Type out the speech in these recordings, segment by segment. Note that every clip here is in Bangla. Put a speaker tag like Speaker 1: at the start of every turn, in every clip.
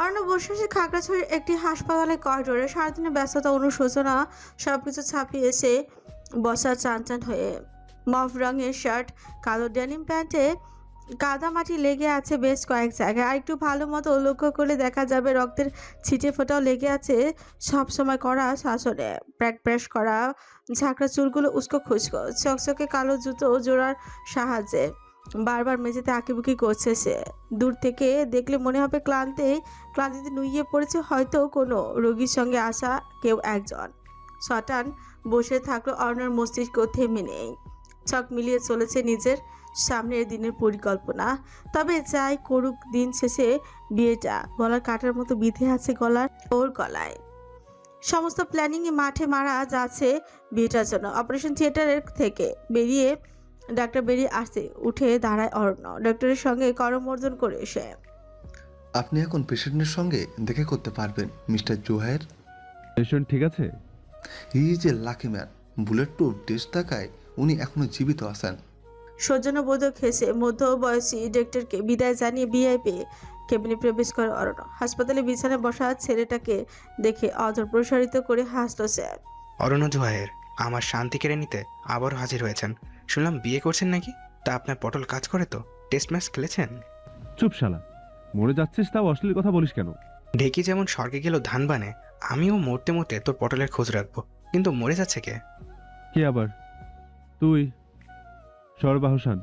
Speaker 1: অর্ণব বসে আছে খাগড়াছড়ির একটি হাসপাতালের করিডোরে। সারাদিনের ব্যস্ততা, অনুশোচনা সবকিছু ছাপিয়ে এসে বসা চান হয়ে। মভ রঙের শার্ট, কালো ডেনিম প্যান্টে কাদামাটি লেগে আছে বেশ কয়েক জায়গায়। আর একটু ভালো মতো লক্ষ্য করলে দেখা যাবে রক্তের ছিটে ফোঁটাও লেগে আছে সবসময় করা শাসনে। প্যাশ করা ঝাঁকড়া চুলগুলো উস্কো খুস্কো, চকচকে কালো জুতো জোড়ার সাহায্যে বারবার মেঝেতে আঁকিবুকি করছে সে। দূর থেকে দেখলে মনে হবে ক্লান্তিতে নুইয়ে পড়েছে হয়তো কোনো রোগীর সঙ্গে আসা কেউ একজন। শটান বসে থাকলো, অর্ণর মস্তিষ্ক থেমে নেই। চোখ মিলিয়ে চলেছে নিজের সামনের দিনের পরিকল্পনা। তবে যাই করুক, দিন শেষে বিয়েটা গলার কাটার মতো বিঁধে আছে ওর গলায়। সমস্ত প্ল্যানিংয়ে মাঠে মারা যাচ্ছে বিয়েটার জন্য। অপারেশন থিয়েটারের থেকে ডাক্তার বেরিয়ে আসতে উঠে দাঁড়ায় অর্ণ। ডক্টরের সঙ্গে করমর্দন করে এসে,
Speaker 2: আপনি এখন পেশেন্টের সঙ্গে দেখা করতে পারবেন মিস্টার জোহার।
Speaker 3: পেশেন্ট ঠিক আছে?
Speaker 2: He is a lucky man. Bullet proof test থাকায় উনি এখনো জীবিত আছেন।
Speaker 1: সৌজন্যবোধক হেসে মধ্যবয়সী ডাক্তারকে বিদায় জানিয়ে ভিআইপি কেবিনে প্রবেশ করে অরণ্য। হাসপাতালে বিছানায় বসা ছেলেটাকে দেখে অধর প্রসারিত করে হাসল সে।
Speaker 4: অরণ্য জোহায়ের আমার শান্তি কেড়ে নিতে আবারও হাজির হয়েছেন। শুনলাম বিয়ে করছেন নাকি? তা আপনার পটল কাজ করে তো? টেস্ট ম্যাচ খেলেছেন?
Speaker 3: চুপ শালা, মরে যাচ্ছিস তাও অশ্লীল কথা বলিস কেন?
Speaker 4: ঢেকি যেমন স্বর্গে গেল ধান বানে, আমিও মরতে মরতে তোর পটলের খোঁজ রাখবো। কিন্তু মরে যাচ্ছে কে?
Speaker 3: কে আবার? তুই সরবাহসান।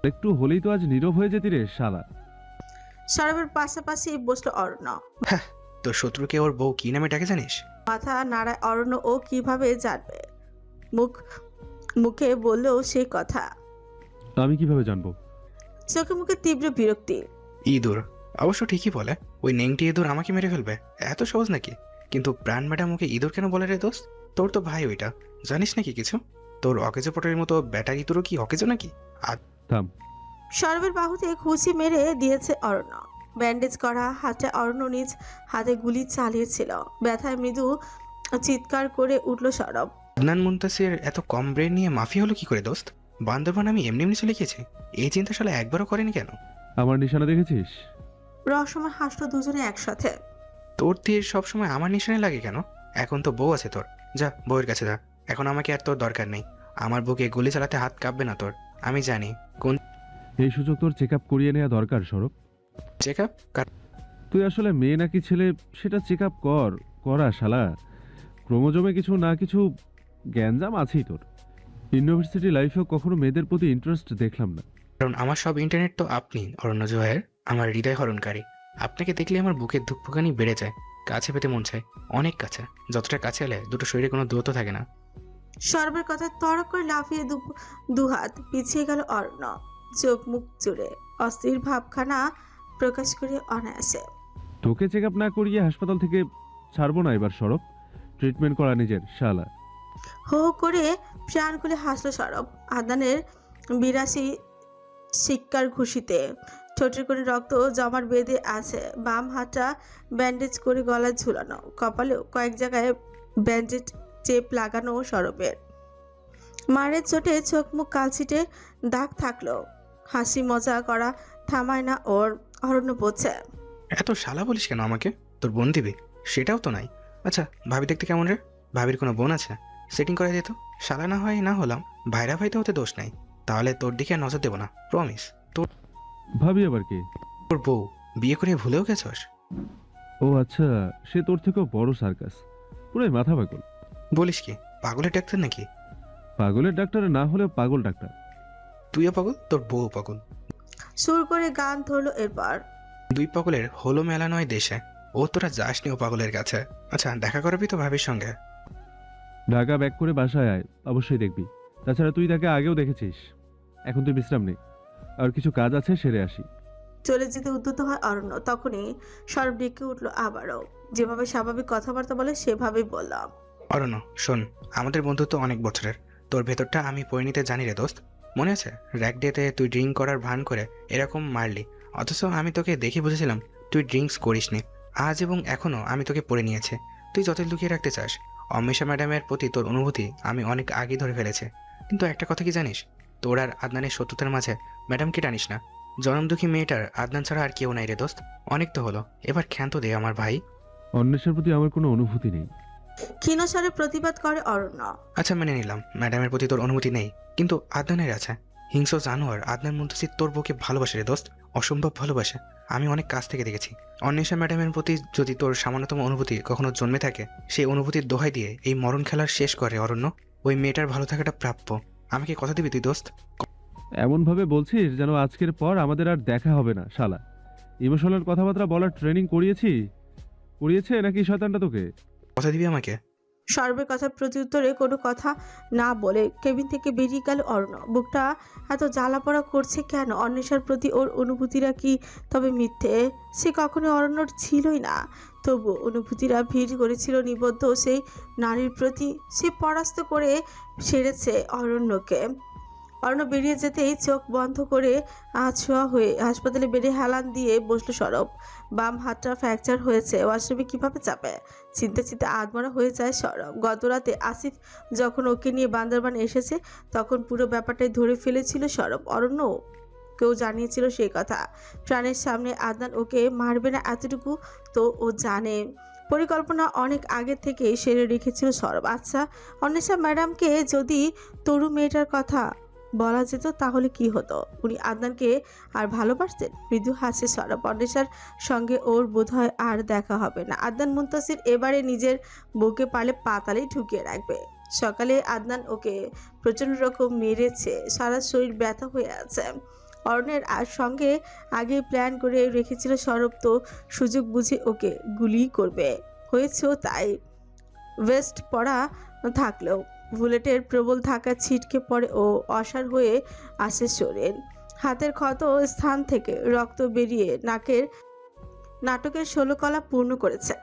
Speaker 3: একটু হলেই তো আজ নীরব হয়ে যেতি রে শালা।
Speaker 1: সরবের পাশাপাশি বসলো অরণ্য।
Speaker 4: হ্যাঁ, তোর শত্রুকে ওর বউ কি নামে ডাকে জানিস?
Speaker 1: মাথা নাড়ায় অরণ্য। ও কিভাবে জানবে? মুখে বললেও সেই কথা।
Speaker 3: আমি কিভাবে জানবো?
Speaker 1: চোখে মুখে তীব্র বিরক্তি।
Speaker 4: ইঁদুর। অবশ্য ঠিকই বলে, ওই নেংটি ইঁদুর আমাকে মেরে ফেলবে এত সহজ নাকি? কিন্তু প্রাণ ম্যাডাম ওকে ইঁদুর কেন বলে রে দোস্ত? তোর তো ভাই ওইটা, জানিস নাকি কিছু? তোর অকেজো পটলের মতো ব্যাটা ইঁদুরও কি অকেজো নাকি?
Speaker 3: থাম।
Speaker 1: সরবের বাহুতে খুশি মেরে দিয়েছে অরণ্য। ব্যান্ডেজ করা হাতে অরণ্য নিজ হাতে গুলি চালিয়েছিল। ব্যথায় মৃদু চিৎকার করে উঠল সরব।
Speaker 4: আদনান মুনতাসির এত কম ব্রেন নিয়ে মাফি হলো কি করে দোস্ত? বান্দরবান আমি এমনি এমনি চলে গেছি? এই চিন্তা শালা একবারও করেনি কেন?
Speaker 3: আমার নিশানা দেখেছিস?
Speaker 1: রহস্যময় হাসলো দুজনে একসাথে।
Speaker 4: তোর তীর সবসময় আমার নিশানে লাগে কেন? এখন তো বউ আছে তোর, যা বউয়ের কাছে যা। এখন আমাকে আর তোর দরকার নেই। আমার বুকে গুলি চালাতে হাত কাঁপবে না তোর, আমি জানি। কোন
Speaker 3: এই সুযোগ তোর চেক আপ করিয়ে নেওয়া দরকার সরব।
Speaker 4: Check up?
Speaker 3: তুই আসলে মেয়ে নাকি ছেলে সেটা চেক আপ করা শালা। ক্রোমোজোমে কিছু না কিছু গ্যাঞ্জাম আছেই তোর। ইউনিভার্সিটি লাইফেও কখনো মেয়েদের প্রতি ইন্টারেস্ট দেখলাম না।
Speaker 4: কারণ আমার সব ইন্টারনেট তো আপনি অরণ্য জোহার, আমার হৃদয় হরণকারী। আপনাকে দেখলে আমার বুকের ধুকপুকানি বেড়ে যায়, কাছে পেতে মন চায়, অনেক কাছে। যতটা কাছে এলে দুটো শরীরে কোনো দূরত্ব থাকে না।
Speaker 1: সরবের কথা তড়ক করে লাফিয়ে দুহাত পিছিয়ে গেল অরণ্য। চোখ মুখ জুড়ে অস্থির ভাবখানা প্রকাশ করে অনায়াসে।
Speaker 3: তোকে চেক আপ না করিয়ে হাসপাতাল থেকে ছাড়বো না এবার সরব। ট্রিটমেন্ট করা নিজের শালা।
Speaker 1: হো হো করে প্রাণ খুলে হাসলো সরব। আদনানের বিরাশি শিক্ষার ঘুষিতে ঠোঁটের করে রক্ত জমার বেঁধে আছে। বাম হাতটা ব্যান্ডেজ করে গলায় ঝুলানো, কপালেও কয়েক জায়গায় ব্যান্ডেজ চেপ লাগানো সরবের। মারের চোটে চোখ মুখ কালছিটে দাগ থাকলো। হাসি মজা করা থামায় না ওর। অরণ্য পড়ছে।
Speaker 4: এত শালা বলিস কেন আমাকে? তোর বোন দিবি? সেটাও তো নাই। আচ্ছা, ভাবি দেখতে কেমন রে? ভাবির কোনো বোন আছে? সেটিং করা যেত। শালা না হয় না হলাম, ভাইরা ভাইতে হতে দোষ নাই। তাহলে তোর দিকে আর নজর দেবো না, প্রমিস।
Speaker 3: ভাবি আবার কি?
Speaker 4: তোর বউ বিয়ে করে ভুলেও গেছস?
Speaker 3: ও আচ্ছা, সে তোর থেকেও বড় সার্কাস। পুরাই মাথা পাগল।
Speaker 4: বলিস কি? পাগলের ডাক্তার নাকি?
Speaker 3: পাগলের ডাক্তার না হলেও পাগল ডাক্তার।
Speaker 4: তুইও পাগল, তোর বউ পাগল।
Speaker 1: সুর করে গান ধরলো এরপর।
Speaker 4: দুই পাগলের হলো মেলা নয় দেশে। ও তোরা যাসনি ও পাগলের কাছে। আচ্ছা, দেখা করবি তো ভাবির সঙ্গে?
Speaker 3: ঢাকা ব্যাক করে বাসায় আয়, অবশ্যই দেখবি। তাছাড়া তুই তাকে আগেও দেখেছিস। এখন তুই বিশ্রাম নেই, আর কিছু কাজ আছে সেরে আসি।
Speaker 1: চলে যেতে উদ্যত হয় অরণ্য। তখনই সরব ডেকে উঠলো আবারও। যেভাবে স্বাভাবিক কথাবার্তা বলে সেভাবেই বললাম।
Speaker 4: অরণ্য শোন, আমাদের বন্ধুত্ব অনেক বছরের। তোর ভেতরটা আমি পরিণীতে জানি রে দোস্ত। মনে আছে র্যাক ডেতে তুই ড্রিঙ্ক করার ভান করে এরকম মারলি, অথচ আমি তোকে দেখে বুঝেছিলাম তুই ড্রিঙ্কস করিসনি। আজ এবং এখনও আমি তোকে পড়ে নিয়েছি। তুই যতই লুকিয়ে রাখতে চাস, অম্মেশা ম্যাডামের প্রতি তোর অনুভূতি আমি অনেক আগে ধরে ফেলেছি। কিন্তু একটা কথা কি জানিস? তোর আর আদনানের শত্রুতার মাঝে ম্যাডামকে টানিস না। জনমদুখী মেয়েটার আদনান ছাড়া আর কেউ নাই রে দোস্ত। অনেক তো হলো, এবার ক্ষান্ত দে আমার ভাই।
Speaker 3: অন্বেষার প্রতি আমার কোনো অনুভূতি নেই।
Speaker 1: ক্ষীণস্বরে প্রতিবাদ করে অরণ্য।
Speaker 4: আচ্ছা মেনে নিলাম ম্যাডামের প্রতি তোর অনুমতি নেই, কিন্তু আদনানের আছে। হিংস্র জানোয়ার আদনান মুন্তাসির তোর বউকে ভালোবাসে রে দোস্ত, অসম্ভব ভালোবাসে। আমি অনেক কাছ থেকে দেখেছি। অন্বেষা ম্যাডামের প্রতি যদি তোর সামান্যতম অনুভূতি কখনো জন্মে থাকে, সেই অনুভূতির দোহাই দিয়ে এই মরণ খেলার শেষ করে অরণ্য। ওই মেয়েটার ভালো থাকাটা প্রাপ্য। আমাকে কথা দিবি তুই দোস্ত?
Speaker 3: এমনভাবে বলছিস যেন আজকের পর আমাদের আর দেখা হবে না শালা। ইমোশনাল কথাবার্তা বলার ট্রেনিং করিয়েছে নাকি শয়তানটা তোকে?
Speaker 4: কথা দিবি আমাকে?
Speaker 1: সর্বের কথা প্রত্যুত্তরে কোনো কথা না বলে কেবিন থেকে বেরিয়ে গেল অরণ্য। বুকটা এত জ্বালাপড়া করছে কেন? অন্বেষার প্রতি ওর অনুভূতিরা কি তবে মিথ্যে? সে কখনো অরণ্যর ছিলই না, তবু অনুভূতিরা ভিড় করেছিল নিবদ্ধ সেই নারীর প্রতি। সে পরাস্ত করে সেরেছে অরণ্যকে। অরণ্য বেরিয়ে যেতেই চোখ বন্ধ করে আছোয়া হয়ে হাসপাতালে বেডে হেলান দিয়ে বসলো সরব। বাম হাতটা ফ্র্যাকচার হয়েছে, ওয়াশরুমে কিভাবে যাবে? চিন্তা আধমরা হয়ে যায় সরব। গত রাতে আসিফ যখন ওকে নিয়ে বান্দরবান এসেছে, তখন পুরো ব্যাপারটাই ধরে ফেলেছিল সরব। অরণ্য কেউ জানিয়েছিল সেই কথা। প্রাণের সামনে আদনান ওকে মারবে না এতটুকু তো ও জানে। পরিকল্পনা অনেক আগে থেকে সেরে রেখেছিল সরব। আচ্ছা, অন্বেষা ম্যাডামকে যদি তরু মেয়েটার কথা বলা যেত তাহলে কি হতো? উনি আদনানকে আর ভালোবাসতেন? মৃদু হাসে সরব। অন্বেষার সঙ্গে ওর বোধহয় আর দেখা হবে না। আদনান মুনতাসির এবারে নিজের বউকে পারলে পাতালেই ঢুকিয়ে রাখবে। সকালে আদনান ওকে প্রচণ্ড রকম মেরেছে, সারা শরীর ব্যথা হয়ে আছে। অরণ্যের সঙ্গে আগে প্ল্যান করে রেখেছিল সরব, তো সুযোগ বুঝে ওকে গুলি করবে। হয়েছেও তাই। ওয়েস্ট পড়া থাকলেও বুলেটের প্রবল ধাক্কা ছিটকে পড়ে ও অসাড় হয়ে আসে শরীর। হাতের ক্ষত স্থান থেকে রক্ত বেরিয়ে নাটকের 16 কলা পূর্ণ করেছে।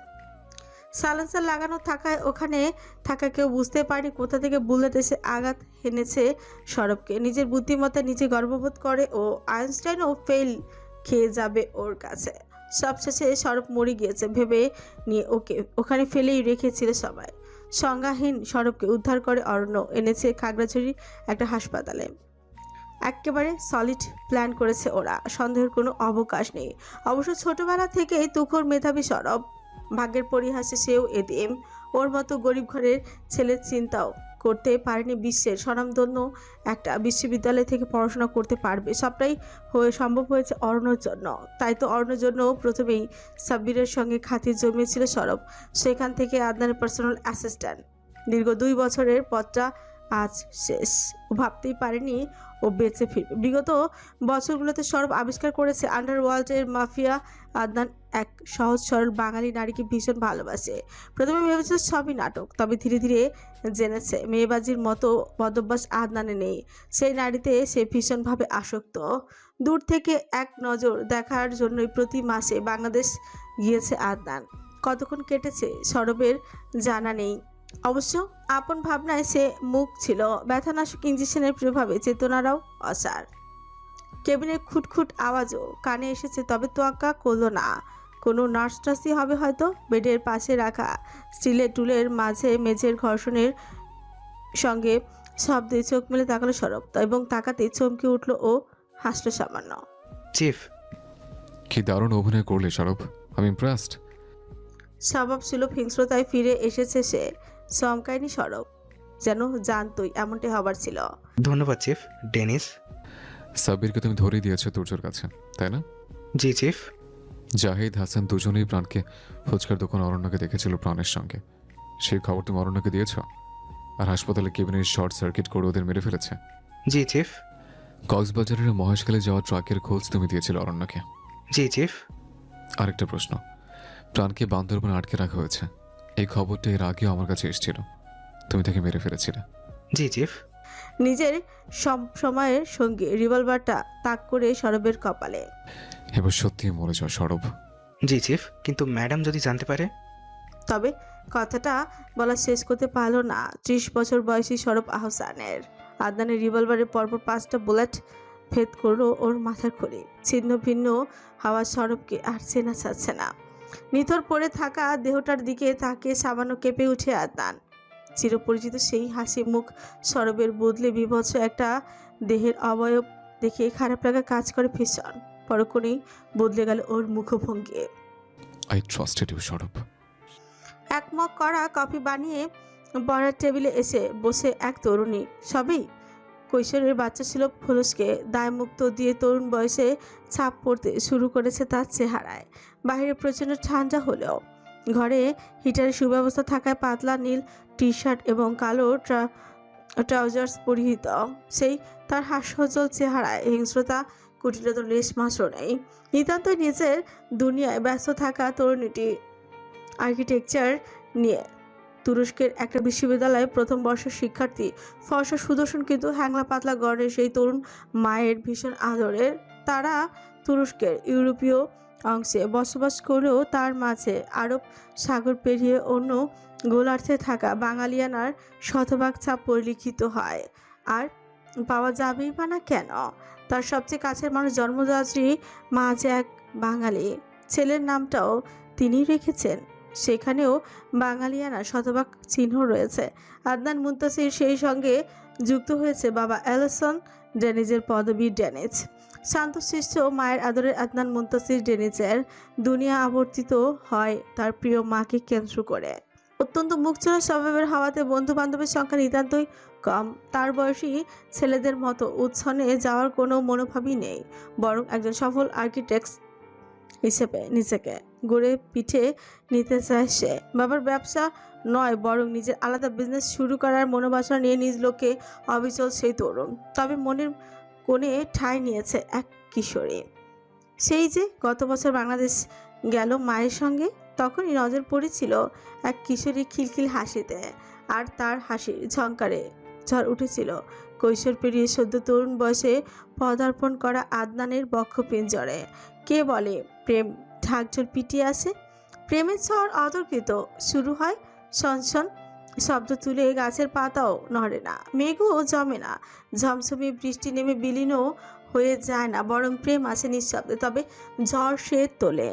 Speaker 1: সাইলেন্সার লাগানো থাকায় ওখানে থাকা কেউ বুঝতে পারেনি কোথা থেকে বুলেট এসে আঘাত হেনেছে সরবকে। নিজের বুদ্ধিমত্তায় নিজে গর্ববোধ করে ও আইনস্টাইনও ফেল খেয়ে যাবে ওর কাছে। সবশেষে সরব মরে গিয়েছে ভেবে নিয়ে ওকে ওখানে ফেলেই রেখেছিল সবাই। সংজ্ঞাহীন সরবকে উদ্ধার করে অরণ্য এনেছে খাগড়াছড়ির একটা হাসপাতালে। একেবারে সলিড প্ল্যান করেছে ওরা, সন্দেহের কোনো অবকাশ নেই। অবশ্য ছোটবেলা থেকেই তুখোর মেধাবী সরব। ভাগ্যের পরিহাসে সেও এদিম। ওর মতো গরিব ঘরের ছেলের চিন্তাও করতে পারেনি বিশ্বের স্বনামধন্য একটা বিশ্ববিদ্যালয় থেকে পড়াশোনা করতে পারবে। সবটাই সম্ভব হয়েছে অরণ্যর জন্য। তাই তো অরণ্যর জন্য প্রথমেই সাব্বিরের সঙ্গে খাতির জমিয়েছিল সরব। সেখান থেকে আদনানের পার্সোনাল অ্যাসিস্ট্যান্ট। দীর্ঘ 2 বছরের পথটা আজ শেষ। ও ভাবতেই পারেনি ও বেঁচে ফিরবে। বিগত বছরগুলোতে সরব আবিষ্কার করেছে আন্ডারওয়ার্ল্ডের মাফিয়া। আদনান এক সহজ সরল বাঙালি নারীকে ভীষণ ভালোবাসে। প্রথমে ভেবেছিল সবই নাটক, তবে ধীরে ধীরে জেনেছে মেয়েবাজির মতো বদভ্যাস আদনানে নেই। সেই নারীতে সে ভীষণভাবে আসক্ত। দূর থেকে এক নজর দেখার জন্যই প্রতি মাসে বাংলাদেশ গিয়েছে আদনান। কতক্ষণ কেটেছে সরবের জানা নেই। অবশ্য আপন ভাবনায় সে মুখ ছিল। ব্যথানাশক ইঞ্জেকশনের প্রভাবে চেতনারাও অসাড়। কেবিনের খুটখুট আওয়াজও কানে এসেছে, তবে তোয়াক্কা করলো না। কোনো নার্সটাসই হবে হয়তো। বেডের পাশে রাখা স্টিলের টুলের মাঝে মেঝের ঘর্ষণের সঙ্গে শব্দে চোখ মেলে তাকালো সরব, এবং তাকাতেই চমকে উঠল ও হাসল সামান্য।
Speaker 4: চিফ,
Speaker 5: কি দারুণ অভিনয় করলে সরব, আমি ইমপ্রেসড।
Speaker 1: স্বভাব সুলভ হিংস্রতায় ফিরে এসেছে সে। চমকায়নি সরব, যেন জানতই এমনটাই হবার ছিল।
Speaker 4: ধন্যবাদ চিফ। ডেনিস?
Speaker 5: সাব্বিরকে তুমি ধরিয়ে দিয়েছো তুর্যর কাছে, তাই না?
Speaker 4: জি চিফ।
Speaker 5: জাহিদ, হাসান দুজনেই প্রাণকে ফুচকার দোকান অরণ্যকে দেখেছিল প্রাণের সঙ্গে। সেই খবর তুমি অরণ্যকে দিয়েছ? আর হাসপাতালে কেবিনের শর্ট সার্কিট করে ওদের মেরে ফেলেছে।
Speaker 4: জি চিফ।
Speaker 5: কক্সবাজারের মহেশখালী যাওয়া ট্রাকের খোঁজ তুমি দিয়েছিল অরণ্যকে।
Speaker 4: জি চিফ।
Speaker 5: আরেকটা প্রশ্ন, প্রাণকে বান্দরবান আটকে রাখা হয়েছে, এই খবরটা এর আগেও আমার কাছে এসেছিল। তুমি তাকে মেরে ফেলেছিলে।
Speaker 4: জি চিফ।
Speaker 1: নিজের সময়ের সঙ্গে রিভলভারটা তাক করে সরবের কপালে।
Speaker 5: এবার সত্যি মরে যাও সরব।
Speaker 4: জি চিফ, কিন্তু ম্যাডাম যদি জানতে পারে?
Speaker 1: তবে কথাটা বলা শেষ করতে পারল না 30 বছর বয়সী সরব আহসানের। আদনানের রিভলভারের পরপর 5টা বুলেট ভেদ করলো ওর মাথার খুলি। ছিন্ন ভিন্ন হাওয়া সরবকে আর চেনা যাচ্ছে না। নিথর পড়ে থাকা দেহটার দিকে তাকিয়ে সামান্য কেঁপে উঠে আদনান। চিরপরিচিত সেই হাসি মুখ সরবের বদলে বিভৎস একটা দেহের অবয়ব দেখে খারাপ লাগা কাজ করে ভীষণ। পরক্ষণেই বদলে গেল ওর মুখভঙ্গি।
Speaker 5: I trusted you, Sourav.
Speaker 1: এক মগ করা কফি বানিয়ে পড়ার টেবিলে এসে বসে এক তরুণী, সবই কৈশোরের বাচ্চা ছিল। ফুলসকে দায়মুক্ত দিয়ে তরুণ বয়সে ছাপ পড়তে শুরু করেছে তার চেহারায়। বাইরে প্রচণ্ড ঠান্ডা হলেও ঘরে হিটারের সুব্যবস্থা থাকায় পাতলা নীল টি শার্ট এবং কালো ট্রাউজার্স পরিহিত সেই তার হাস্যোজ্জ্বল চেহারায় হিংস্রতা কুটিরত লেশ মাত্র নেই। নিতান্ত নিজের দুনিয়ায় ব্যস্ত থাকা তরুণীটি আর্কিটেকচার নিয়ে তুরস্কের একটা বিশ্ববিদ্যালয়ে প্রথম বর্ষের শিক্ষার্থী। ফর্সা সুদর্শন কিন্তু হ্যাংলা পাতলা গড়ের সেই তরুণ মায়ের ভীষণ আদরের। তারা তুরস্কের ইউরোপীয় অংশে বসবাস করলেও তার মাঝে আরব সাগর পেরিয়ে অন্য গোলার্ধে থাকা বাঙালিয়ানার শতভাগ ছাপ পরিলক্ষিত হয়। আর পাওয়া যাবেই বা না কেন? তার সবচেয়ে কাছের মানুষ জন্মদাত্রী মা যে এক বাঙালি, ছেলের নামটাও তিনিই রেখেছেন, সেখানেও বাঙালিয়ানা শতভাগ চিহ্ন রয়েছে। আদনান মুনতাসির সেই সঙ্গে যুক্ত হয়েছে বাবা অ্যালিসন ডেনিজের পদবী ডেনিজ। শান্তশিষ্ট মায়ের আদরের আদনান মুনতাসির ডেনিজের দুনিয়া আবর্তিত হয় তার প্রিয় মাকে কেন্দ্র করে। অত্যন্ত মুখচোরা স্বভাবের হওয়াতে বন্ধু বান্ধবের সংখ্যা নিতান্তই কম। তার বয়সী ছেলেদের মতো উচ্ছনে যাওয়ার কোনো মনোভাবই নেই, বরং একজন সফল আর্কিটেক্ট হিসেবে নিজেকে গড়ে পিঠে নিতে চায় সে। বাবার ব্যবসা নয়, বরং নিজের আলাদা বিজনেস শুরু করার মনোবাসনা নিয়ে নিজ লোকে অবিচল সেই তরুণ। তবে মনের কোণে ঠাঁই নিয়েছে এক কিশোরী। সেই যে গত বছর বাংলাদেশ গেল মায়ের সঙ্গে, তখনই নজর পড়েছিল এক কিশোরীর খিলখিল হাসিতে, আর তার হাসির ঝংকারে ঝড় উঠেছিল কৈশোর পেরিয়ে সদ্য তরুণ বয়সে পদার্পণ করা আদনানের বক্ষপিঞ্জরে। কে বলে প্রেম ঢাকঢোল পিটিয়ে আসে? প্রেমের ঝড় অতর্কিত শুরু হয়, সনসন শব্দ তুলে গাছের পাতাও নড়ে না, মেঘও জমে না, ঝমঝমে বৃষ্টি নেমে বিলীনও হয়ে যায় না, বরং প্রেম আসে নিঃশব্দে। তবে ঝড় সে তোলে,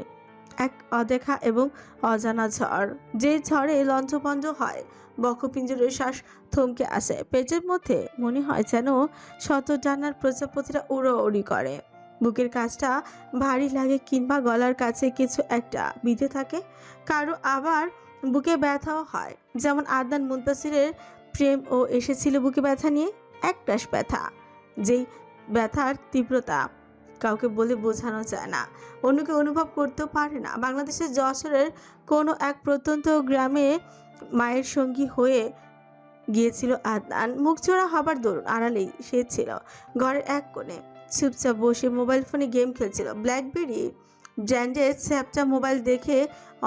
Speaker 1: এক অদেখা এবং অজানা ঝড়, যে ঝড়ে লঞ্চপঞ্চ হয়, বক্ষপিঞ্জরের শ্বাস থমকে আসে, পেটের মধ্যে মনে হয় যেন শত ডানার প্রজাপতিরা উড়োউড়ি করে, বুকের কাছটা ভারী লাগে কিংবা গলার কাছে কিছু একটা বিঁধে থাকে। কারো আবার বুকে ব্যথাও হয়, যেমন আদনান মুনতাসিরের প্রেম ও এসেছিল বুকে ব্যথা নিয়ে, এক টাস ব্যথা, যেই ব্যথার তীব্রতা কাউকে বলে বোঝানো যায় না, অন্যকে অনুভব করতেও পারে না। বাংলাদেশের যশোরের কোনো এক প্রত্যন্ত গ্রামে মায়ের সঙ্গী হয়ে গিয়েছিল আদনান। মুখচোরা হবার দরুন আড়ালেই সে ছিল ঘরের এক কোণে, চুপচাপ বসে মোবাইল ফোনে গেম খেলছিল। ব্ল্যাকবেরি ব্র্যান্ডের স্যাপটা মোবাইল দেখে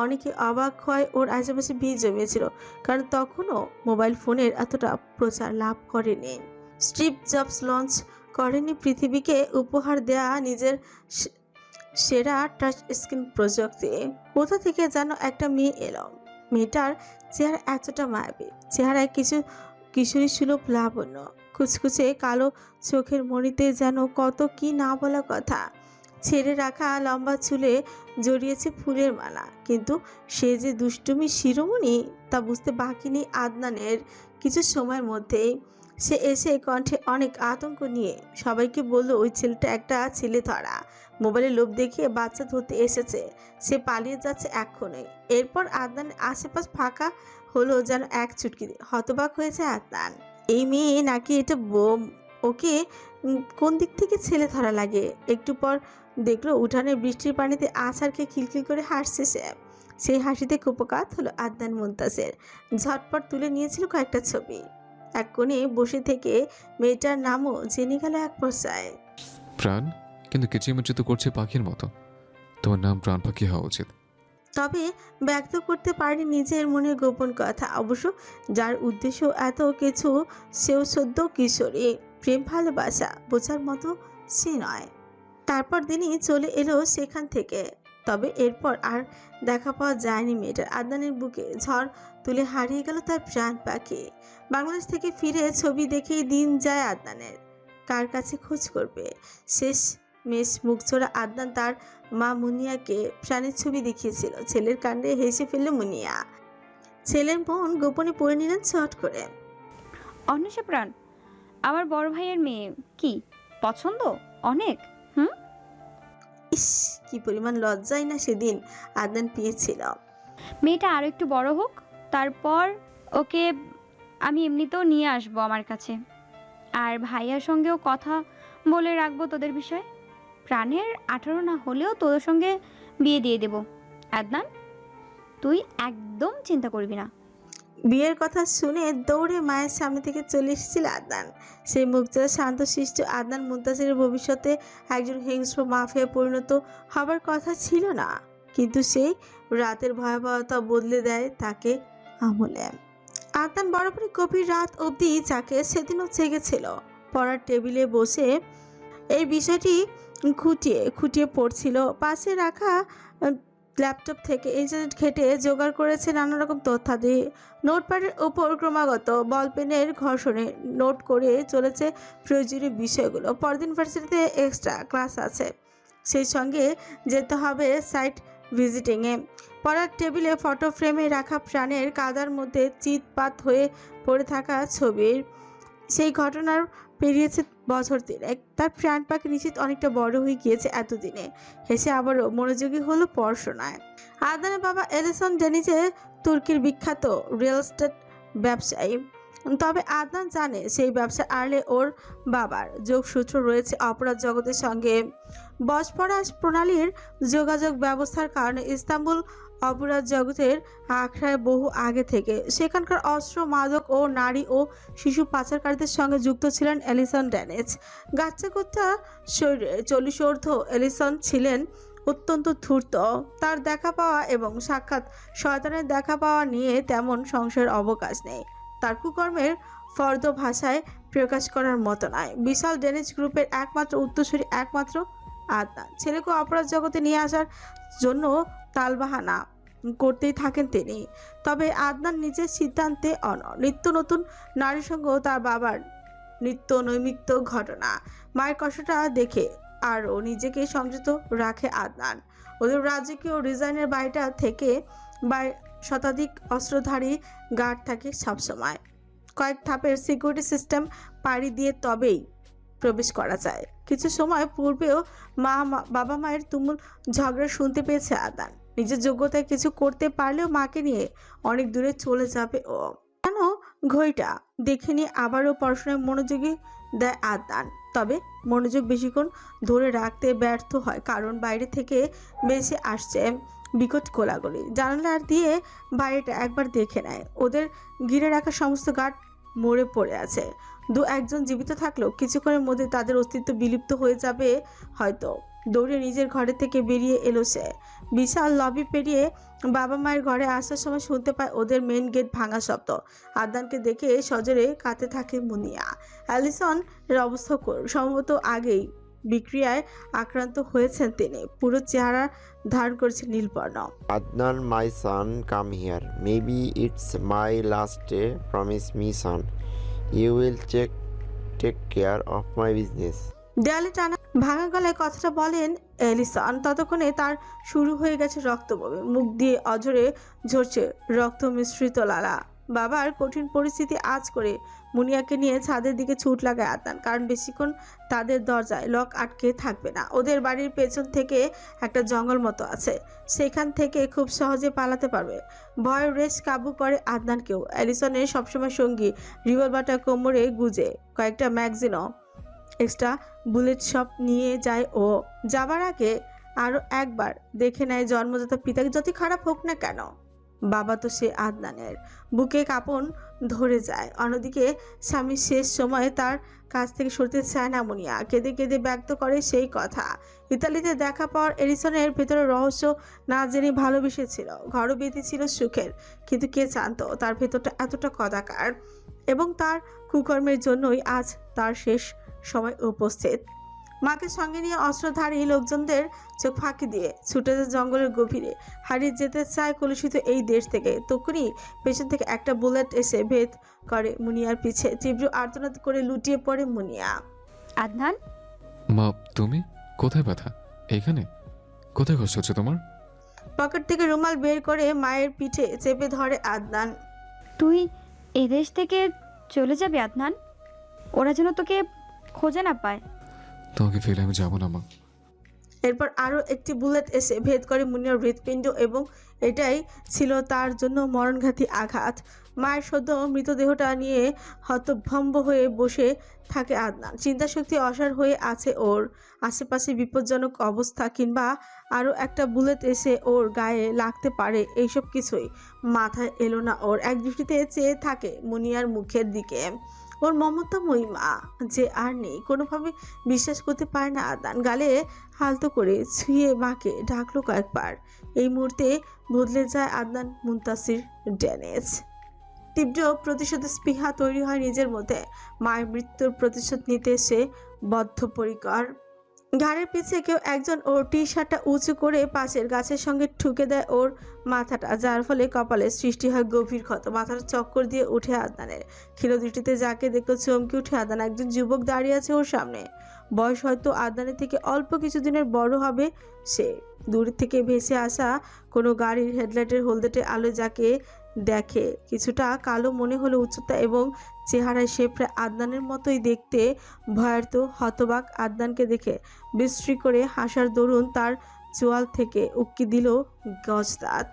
Speaker 1: অনেকে অবাক হয়, ওর আশেপাশে ভিড় জমিয়েছিল, কারণ তখনও মোবাইল ফোনের এতটা প্রচার লাভ করেনি। স্টিভ জবস লঞ্চ করেনি পৃথিবীকে উপহার দেয়া নিজের সেরা টাচ স্ক্রিন প্রযুক্তি। কোথা থেকে যেন একটা মেয়ে এলো, মেয়েটার চেহারা এতটা মায়াবী, চেহারায় কিছু কিশোরী সুলভ লাবণ্য, কুচকুচে কালো চোখের মণিতে যেন কত কি না বলা কথা। ছেড়ে রাখা লম্বা চুলে জড়িয়েছে ফুলের মালা, কিন্তু সে যে দুষ্টুমি শিরোমণি তা বুঝতে বাকি নেই আদনানের। কিছু সময়ের মধ্যেই সে এসে কণ্ঠে অনেক আতঙ্ক নিয়ে সবাইকে বলল ওই ছেলেটা একটা ছেলে ধরা, মোবাইলে লোভ দেখিয়ে বাচ্চা ধরতে এসেছে, সে পালিয়ে যাচ্ছে এক্ষুনি। এরপর আদনানের আশেপাশ ফাঁকা হলো যেন এক চুটকিতে। হতবাক হয়েছে আদনান, এই মেয়ে নাকি এটা বোম, ওকে কোন দিক থেকে ছেলে ধরা লাগে। একটু পর দেখলো উঠানের বৃষ্টির পানিতে আছাড়কে খিলখিল করে হাসছে সে। সেই হাসিতে কুপকাত হলো আদনান মুনতাসির, ঝটপট তুলে নিয়েছিল কয়েকটা ছবি। এক কোণে বসে থেকে মেয়েটার নামও জেনে গেল এক পর্যায়ে।
Speaker 5: প্রাণ, কিন্তু কিচিমিচি তো করছে পাখির মতো, তোমার নাম প্রাণ পাখি হওয়া উচিত।
Speaker 1: তবে ব্যক্ত করতে পারেনি নিজের মনের গোপন কথা। অবশ্য যার উদ্দেশ্য এত কিছু, সেও সদ্য কিশোরী, প্রেম ভালোবাসা বোঝার মতো সে নয়। তারপর দিনই চলে এলো সেখান থেকে। তবে এরপর আর দেখা পাওয়া যায়নি মেয়েটার। আদনানের বুকে ঝড় তুলে হারিয়ে গেল তার প্রাণ পাখি। বাংলাদেশ থেকে ফিরে ছবি দেখেই দিন যায় আদনানের। কার কাছে খোঁজ করবে? শেষ মেশ মুখচোরা আদনান তার মা মুনিয়াকে প্রাণের ছবি দেখিয়েছিল। ছেলের কাণ্ডে হেসে ফেলল মুনিয়া। ছেলের মন গোপনে পড়ে নিলেন চট করে।
Speaker 6: অন্বেষা প্রাণ, আমার বড় ভাইয়ের মেয়ে কি পছন্দ? অনেক।
Speaker 1: ইস, কি পরিমাণ লজ্জাই না সেদিন আদনান পেয়েছিল।
Speaker 6: মেয়েটা আরও একটু বড় হোক, তারপর ওকে আমি এমনিতেও নিয়ে আসবো আমার কাছে। আর ভাইয়ার সঙ্গেও কথা বলে রাখবো তোদের বিষয়ে। প্রাণের 18 না হলেও তোদের সঙ্গে বিয়ে দিয়ে দেব। আদনান, তুই একদম চিন্তা করবি না।
Speaker 1: বিয়ের কথা শুনে দৌড়ে মায়ের সামনে থেকে চলে এসেছিল আদনান। সেই মুখচোরা শান্তশিষ্ট আদনান মুনতাসিরের ভবিষ্যতে একজন হিংস্র মাফিয়ায় পরিণত হবার কথা ছিল না, কিন্তু সেই রাতের ভয়াবহতা বদলে দেয় তাকে আমলে। আদনান বরাবরই গভীর রাত অবধি যাকে সেদিনও জেগেছিল। পড়ার টেবিলে বসে এই বিষয়টি খুঁটিয়ে খুঁটিয়ে পড়ছিল। পাশে রাখা ল্যাপটপ থেকে ইন্টারনেট ঘেটে জোগাড় করেছে নানা রকম তথ্যাদি। নোটপ্যাডের ওপর ক্রমাগত বলপেনের ঘর্ষণে নোট করে চলেছে প্রয়োজনীয় বিষয়গুলো। পরদিন ভার্সিটিতে এক্সট্রা ক্লাস আছে, সেই সঙ্গে যেতে হবে সাইট ভিজিটিংয়ে। পড়ার টেবিলে ফটো ফ্রেমে রাখা প্রাণের কাদার মধ্যে চিৎপাত হয়ে পড়ে থাকা ছবির সেই ঘটনার পেরিয়েছে বছর 3। তার প্রাণ পাখি নিশ্চিত অনেকটা বড় হয়ে গিয়েছে এতদিনে। হেসে আবারও মনোযোগী হলো পড়াশোনায়। আদনানের বাবা এলিসন ডেনিজে তুর্কির বিখ্যাত রিয়েল এস্টেট ব্যবসায়ী। তবে আদনান জানে সেই ব্যবসার আড়লে ওর বাবার যোগসূত্র রয়েছে অপরাধ জগতের সঙ্গে। বসফরাস প্রণালীর যোগাযোগ ব্যবস্থার কারণে ইস্তাম্বুল অপরাধ জগতের আখড়ায় বহু আগে থেকে সেখানকার অস্ত্র, মাদক ও নারী ও শিশু পাচারকারীদের সঙ্গে যুক্ত ছিলেন এলিসন ড্যানেজ। গাচ্চাগুচ্চা শরীরে 40 ঊর্ধ্ব এলিসন ছিলেন অত্যন্ত ধূর্ত। তার দেখা পাওয়া এবং সাক্ষাৎ শয়তানের দেখা পাওয়া নিয়ে তেমন সংশয়ের অবকাশ নেই। তার কুকর্মের ফর্দ ভাষায় প্রকাশ করার মতো নয়। বিশাল ড্যানেজ গ্রুপের একমাত্র উত্তরসূরি একমাত্র আদনান। ছেলেকে অপরাধ জগতে নিয়ে আসার জন্য তালবাহানা করতেই থাকেন তিনি। তবে আদনান নিজের সিদ্ধান্তে অনড়। নিত্য নতুন নারীর সঙ্গেও তার বাবার নিত্য নৈমিত্য ঘটনা। মায়ের কষ্টটা দেখে আরও নিজেকে সংযত রাখে আদনান। ওদের রাজকীয় ডিজাইনের বাড়িটা থেকে শতাধিক অস্ত্রধারী গার্ড থাকে সবসময়। কয়েক ধাপের সিকিউরিটি সিস্টেম পাড়ি দিয়ে তবেই প্রবেশ করা যায়। কিছু সময় পূর্বেও বাবা মায়ের তুমুল ঝগড়া শুনতে পেয়েছে আদনান। নিজের যোগ্যতায় কিছু করতে পারলেও মাকে নিয়ে অনেক দূরে চলে যাবে ও। কেন ঘড়িটা দেখে নিয়ে আবারও পড়াশোনায় মনোযোগী দেয় আদনান। তবে মনোযোগ বেশিক্ষণ ধরে রাখতে ব্যর্থ হয়, কারণ বাইরে থেকে বেশি আসছে বিকট কোলাগুলি। জানালার দিয়ে বাইরেটা একবার দেখে নেয়। ওদের ঘিরে রাখা সমস্ত গার্ড মরে পড়ে আছে। একজন জীবিত থাকলেও কিছুক্ষণের মধ্যে তাদের অস্তিত্ব বিলুপ্ত হয়ে যাবে হয়তো। দৌড়ে নিজের ঘরে থেকে বেরিয়ে এলো সে। বিশাল লবি পেরিয়ে বাবা মায়ের ঘরে আসার সময় শুনতে পায় ওদের মেন গেট ভাঙা শব্দ। আদনানকে দেখে সজোরে কাঁদতে থাকে মুনিয়া। অ্যালিসন এর অবস্থা সম্ভবত আগেই বিক্রিয়ায় আক্রান্ত হয়েছেন তিনি। পুরো চেহারা ধারণ করেছে নীলবর্ণ।
Speaker 7: Adnan, my son, come here. Maybe it's my last day. Promise me, son. You will take care of my business.
Speaker 1: দেয়ালে টানা ভাঙা গলায় কথাটা বলেন এলিসন। ততক্ষণে তার শুরু হয়ে গেছে রক্তবমি। মুখ দিয়ে অঝরে ঝরছে রক্ত মিশ্রিত লালা। বাবার কঠিন পরিস্থিতি আজ করে মুনিয়াকে নিয়ে ছাদের দিকে ছুট লাগায় আদনান, কারণ বেশিক্ষণ তাদের দরজায় লক আটকে থাকবে না। ওদের বাড়ির পেছন থেকে একটা জঙ্গল মতো আছে, সেখান থেকে খুব সহজে পালাতে পারবে। ভয়ের রেশ কাবু করে আদনানকেও। এলিসনের সবসময় সঙ্গী রিভলভারটা কোমরে গুজে, কয়েকটা ম্যাগজিনও এক্সট্রা বুলেট সব নিয়ে যায় ও। যাবার আগে আরও একবার দেখে নেয় জন্মজাত পিতাকে, যতই খারাপ হোক না কেন বাবা তো সে আদনানের। বুকে কাঁপন ধরে যায়। অন্যদিকে স্বামীর শেষ সময়ে তার কাছ থেকে সরতে চায় না মুনিয়া। কেঁদে কেঁদে ব্যক্ত করে সেই কথা। ইতালিতে দেখা পাওয়ার এলিসনের ভেতরে রহস্য না জেনে ভালোবেসেছিল। ঘরও বেঁধেছিল সুখের, কিন্তু কে জানতো তার ভেতরটা এতটা কদাকার এবং তার কুকর্মের জন্যই আজ তার শেষ সময় উপস্থিত। মাকে সঙ্গে নিয়ে অস্ত্রধারী লোকজনদের চোখ ফাঁকি দিয়ে ছুটে যায় জঙ্গলের গভীরে। হারিয়ে যেতে চায় কলুষিত এই দেশ থেকে। তখনই পেছন থেকে একটা বুলেট এসে ভেদ করে মুনিয়ার পিছে। তীব্র আর্তনাদ করে লুটিয়ে পড়ে মুনিয়া।
Speaker 6: আদনান,
Speaker 5: মা, তুমি কোথায় ব্যথা? এইখানে? কোথায় কষ্ট হচ্ছে তোমার?
Speaker 1: পকেট থেকে রুমাল বের করে মায়ের পিঠে চেপে ধরে আদনান।
Speaker 6: তুই এদেশ থেকে চলে যাবি আদনান? ওরা যেন তোকে খোঁজে না পায়।
Speaker 5: তোমাকে ফেলে আমি যাবো না মা।
Speaker 1: এরপর আরও একটি বুলেট এসে ভেদ করে মুনিয়ার হৃৎপিণ্ড এবং এটাই ছিল তার জন্য মরণঘাতী আঘাত। মায়ের সদ্য মৃতদেহটা নিয়ে হতভম্ব হয়ে বসে থাকে আদনান। চিন্তাশক্তি অসাড় হয়ে আছে ওর। আশেপাশে বিপজ্জনক অবস্থা কিংবা আরও একটা বুলেট এসে ওর গায়ে লাগতে পারে, এইসব কিছুই মাথায় এলো না ওর। এক দৃষ্টিতে চেয়ে থাকে মুনিয়ার মুখের দিকে। ওর মমতাময়ী মা যে আর নেই, কোনোভাবে বিশ্বাস করতে পারে না আদনান। গালে হালতো করে ছুঁয়ে মাকে ডাকলো কয়েকবার। এই মুহূর্তে বদলে যায় আদনান মুনতাসির ড্যানেজ। তীব্র প্রতিশোধের স্পৃহা তৈরি হয় নিজের মধ্যে। মায়ের মৃত্যুর প্রতিশোধ নিতে সে বদ্ধপরিকর। ঘাড়ের পিছে কেউ একজন ওর টি শার্টটা উঁচু করে পাশের গাছের সঙ্গে ঠুকে দেয় ওর মাথাটা, যার ফলে কপালে সৃষ্টি হয় গভীর ক্ষত। মাথার চক্কর দিয়ে উঠে আদনানের। ক্ষীণ দৃষ্টিতে যাকে দেখলো চমকে উঠে আদনান। একজন যুবক দাঁড়িয়ে আছে ওর সামনে। বয়স হয়তো আদনানের থেকে অল্প কিছুদিনের বড় হবে সে। দূর থেকে ভেসে আসা কোনো গাড়ির হেডলাইটের হলদেটে আলো যাকে দেখে কিছুটা কালো মনে হলো, উচ্চতা এবং চেহারায় সে প্রায় আদনানের মতোই দেখতে। ভয়ার্ত হতবাক আদনানকে দেখে বিশ্রী করে হাসার দরুন তার চোয়াল থেকে উক্কি দিল গজদাঁত।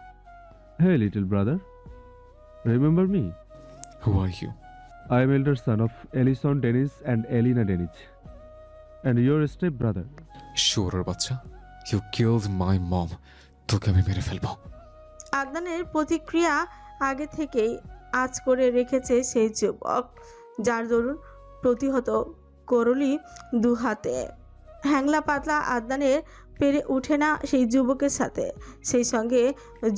Speaker 3: Hey, little brother. Remember me?
Speaker 5: Who are you?
Speaker 3: I am elder son of Ellison Dennis and Elena Dennis. And your step-brother.
Speaker 5: শুয়োরের বাচ্চা, ইউ কিলড মাই মম। তোকে আমি মেরে ফেলবো।
Speaker 1: আদনানের প্রতিক্রিয়া আগে থেকেই আজ করে রেখেছে সেই যুবক, যার দরুন প্রতিহত করলি দু হাতে। হ্যাংলা পাতলা আদনানের পেরে ওঠে না সেই যুবকের সাথে। সেই সঙ্গে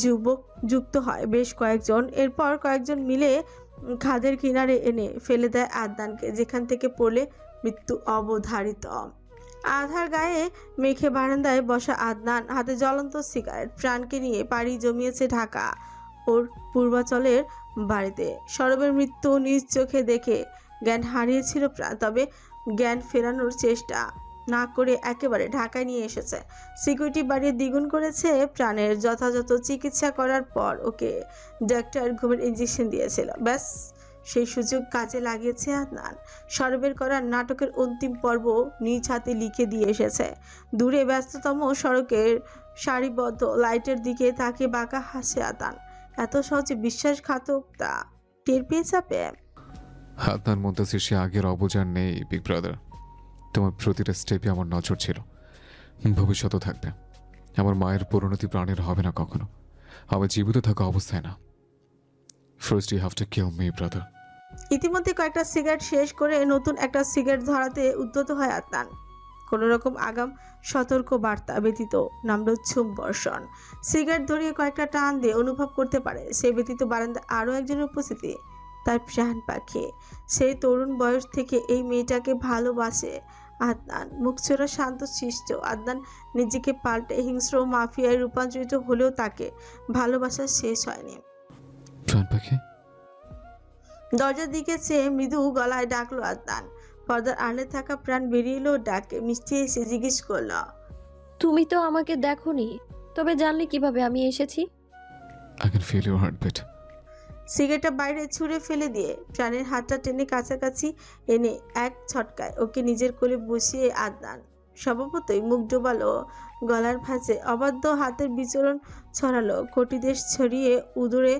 Speaker 1: যুবক যুক্ত হয় বেশ কয়েকজন। এরপর কয়েকজন মিলে খাদের কিনারে এনে ফেলে দেয় আদনানকে, যেখান থেকে পড়লে মৃত্যু অবধারিত। আধার গায়ে মেখে বারান্দায় বসা আদনান, হাতে জ্বলন্ত সিগারেট, প্রাণকে নিয়ে পাড়ি জমিয়েছে ঢাকা ওর পূর্বাচলের বাড়িতে। সৌরভের মৃত্যু নিজ চোখে দেখে জ্ঞান হারিয়েছিল প্রাণ, তবে জ্ঞান ফেরানোর চেষ্টা না করে একেবারে ঢাকায় নিয়ে এসেছে। সিকিউরিটি বাড়িয়ে দ্বিগুণ করেছে প্রাণের। যথাযথ চিকিৎসা করার পর ওকে ডাক্তার ঘুমের ইঞ্জেকশন দিয়েছিল। ব্যাস, সেই সুযোগ কাজে লাগিয়েছে আদনান। সৌরভের করা নাটকের অন্তিম পর্ব নিজ হাতে লিখে দিয়ে এসেছে। দূরে ব্যস্ততম সড়কের সারিবদ্ধ লাইটের দিকে তাকে বাঁকা হাসে আদনান। এত সহজে বিশ্বাসঘাতকতা টের পেয়ে যাবে।
Speaker 5: আপনার মুনতাসির সে আগের অবজার নেই বিগ ব্রাদার। তোমার প্রতিটা স্টেপে আমার নজর ছিল, ভবিষ্যতও থাকবে। আমার মায়ের পরিণতি প্রাণের হবে না কখনো, আমার জীবিত থাকা অবস্থায় না। First you have to kill me brother.
Speaker 1: ইতিমধ্যে কয়েকটা সিগারেট শেষ করে নতুন একটা সিগারেট ধরাতে উদ্যত হয় আদনান। কোনো রকম আগাম সতর্ক বার্তা ব্যতীত নামল ঝুম বর্ষণ। সিগারেট ধরিয়ে কয়েকটা টান দিয়ে অনুভব করতে পারে সে ব্যতীত বারান্দায় আরও একজনের উপস্থিতি, তার প্রাণ পাখি। সেই তরুণ বয়স থেকে এই মেয়েটাকে ভালোবাসে আদনান। মুখচোরা শান্ত শিষ্ট আদনান নিজেকে পাল্টে হিংস্র মাফিয়ায় রূপান্তরিত হলেও তাকে ভালোবাসা শেষ হয়নি।
Speaker 5: প্রাণ পাখি।
Speaker 1: দরজার দিকে চেয়ে মৃদু গলায় ডাকলো আদনান। পর্দার আড়ালে থাকা প্রাণ বেরিয়ে এলো ডাকে। মিষ্টি এসে জিজ্ঞেস করলো,
Speaker 8: তুমি তো আমাকে দেখোনি, তবে জানলে কিভাবে আমি এসেছি?
Speaker 5: I can feel your heartbeat.
Speaker 1: সিগারেটটা বাইরে ছুঁড়ে ফেলে দিয়ে প্রাণের হাতটা টেনে কাছাকাছি এনে এক ছটকায় ওকে নিজের কোলে বসিয়ে আদনান স্বভাবতই মুখ ডোবালো গলার ভাঁজে। অবাধ্য হাতের বিচরণ ছড়ালো কটিদেশ ছড়িয়ে উদরে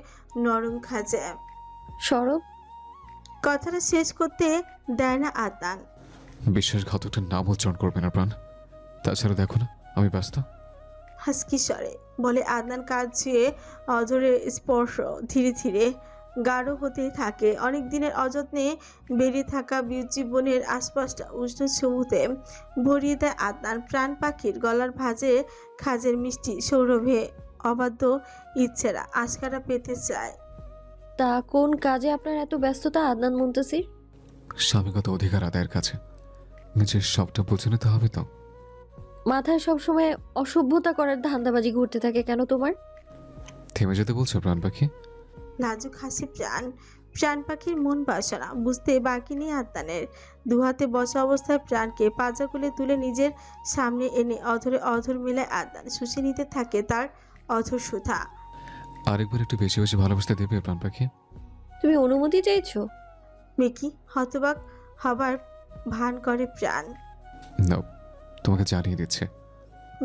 Speaker 1: নরম খাঁজে।
Speaker 8: সরব,
Speaker 1: কথাটা শেষ করতে দেয় না আদনান।
Speaker 5: বিশ্বাসঘাতকটার নাম উচ্চারণ করবে না প্রাণ। তাছাড়া দেখো না আমি ব্যস্ত।
Speaker 1: হাসকি স্বরে বলে আদনান কাজ ছুঁয়ে অজরের স্পর্শ ধীরে ধীরে গাঢ় হতে থাকে। অনেক দিনের অযত্নে বেরিয়ে থাকা জীবনের আশপাশটা উষ্ণ চুমুতে ভরিয়ে দেয় আদনান। প্রাণ পাখির গলার ভাঁজে খাজের মিষ্টি সৌরভে অবাধ্য ইচ্ছেরা আশকারা পেতে চায়।
Speaker 8: তা কোন কাজে আপনার এত ব্যস্ততা আদনান মুনতাসির?
Speaker 5: স্বামীগত অধিকার আদায়ের কাছে নিজের সবটা বুঝে নিতে হবে তো।
Speaker 8: মাথায় সবসময় অসভ্যতা করার ধান্দাবাজি ঘুরতে থাকে কেন তোমার?
Speaker 5: থেমে যেতে বলছো প্রাণ পাখি?
Speaker 1: লাজুক হাসি প্রাণ পাখির মন বাসনা বুঝতে বাকি নেই আদনানের। দুহাতে বসা অবস্থায় প্রাণকে পাজা কোলে তুলে নিজের সামনে এনে অধরে অধর মিলায় আদনান শুষে নিতে থাকে তার অধর সুধা।
Speaker 5: আরেকবার একটু বেশি বেশি ভালোবাসতে দেবে প্রাণ পাখি?
Speaker 8: তুমি অনুমতি চাইছো?
Speaker 1: মেকি হতবাক হবার ভান করে প্রাণ।
Speaker 5: নাও, তোমাকে জানিয়ে দিচ্ছে।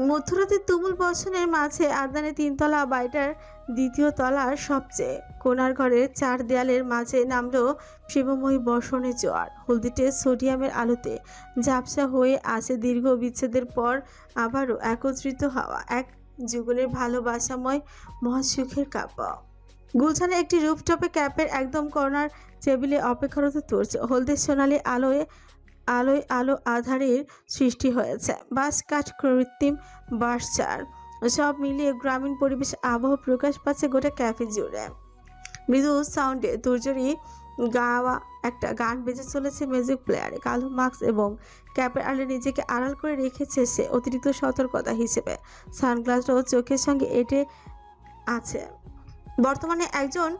Speaker 1: মধ্যরাতের তুমুল বর্ষণের মাঝে আদনানের 3 তলা বাড়িটার 2য় তলার সবচেয়ে কোণার ঘরের 4 দেয়ালের মাঝে নামলো প্রেমময়ী বর্ষণের জোয়ার। হলদিটে সোডিয়ামের আলোতে ঝাপসা হয়ে আসে দীর্ঘ বিচ্ছেদের পর আবারও একত্রিত হওয়া এক যুগলের ভালোবাসাময় মহাসুখের কাব্য। গুলশানের একটি রুফটপে ক্যাপের একদম কর্নার টেবিলে অপেক্ষারত তুর্য। হলদে সোনালি আলোয় আলোয় আলো আধারের সৃষ্টি হয়েছে, বাঁশ কাঠ কৃত্রিম বাঁশঝাড় সব মিলিয়ে গ্রামীণ পরিবেশ আবহ প্রকাশ পাচ্ছে গোটা ক্যাফে জুড়ে। মৃদু সাউন্ডে তুর্যরি গাওয়া একটা গান বেজে চলেছে মিউজিক প্লেয়ারে। কালো মাস্ক এবং ক্যাপের আড়ে নিজেকে আড়াল করে রেখেছে সে, অতিরিক্ত সতর্কতা হিসেবে সানগ্লাসটাও চোখের সঙ্গে এঁটে আছে। বর্তমানে একজন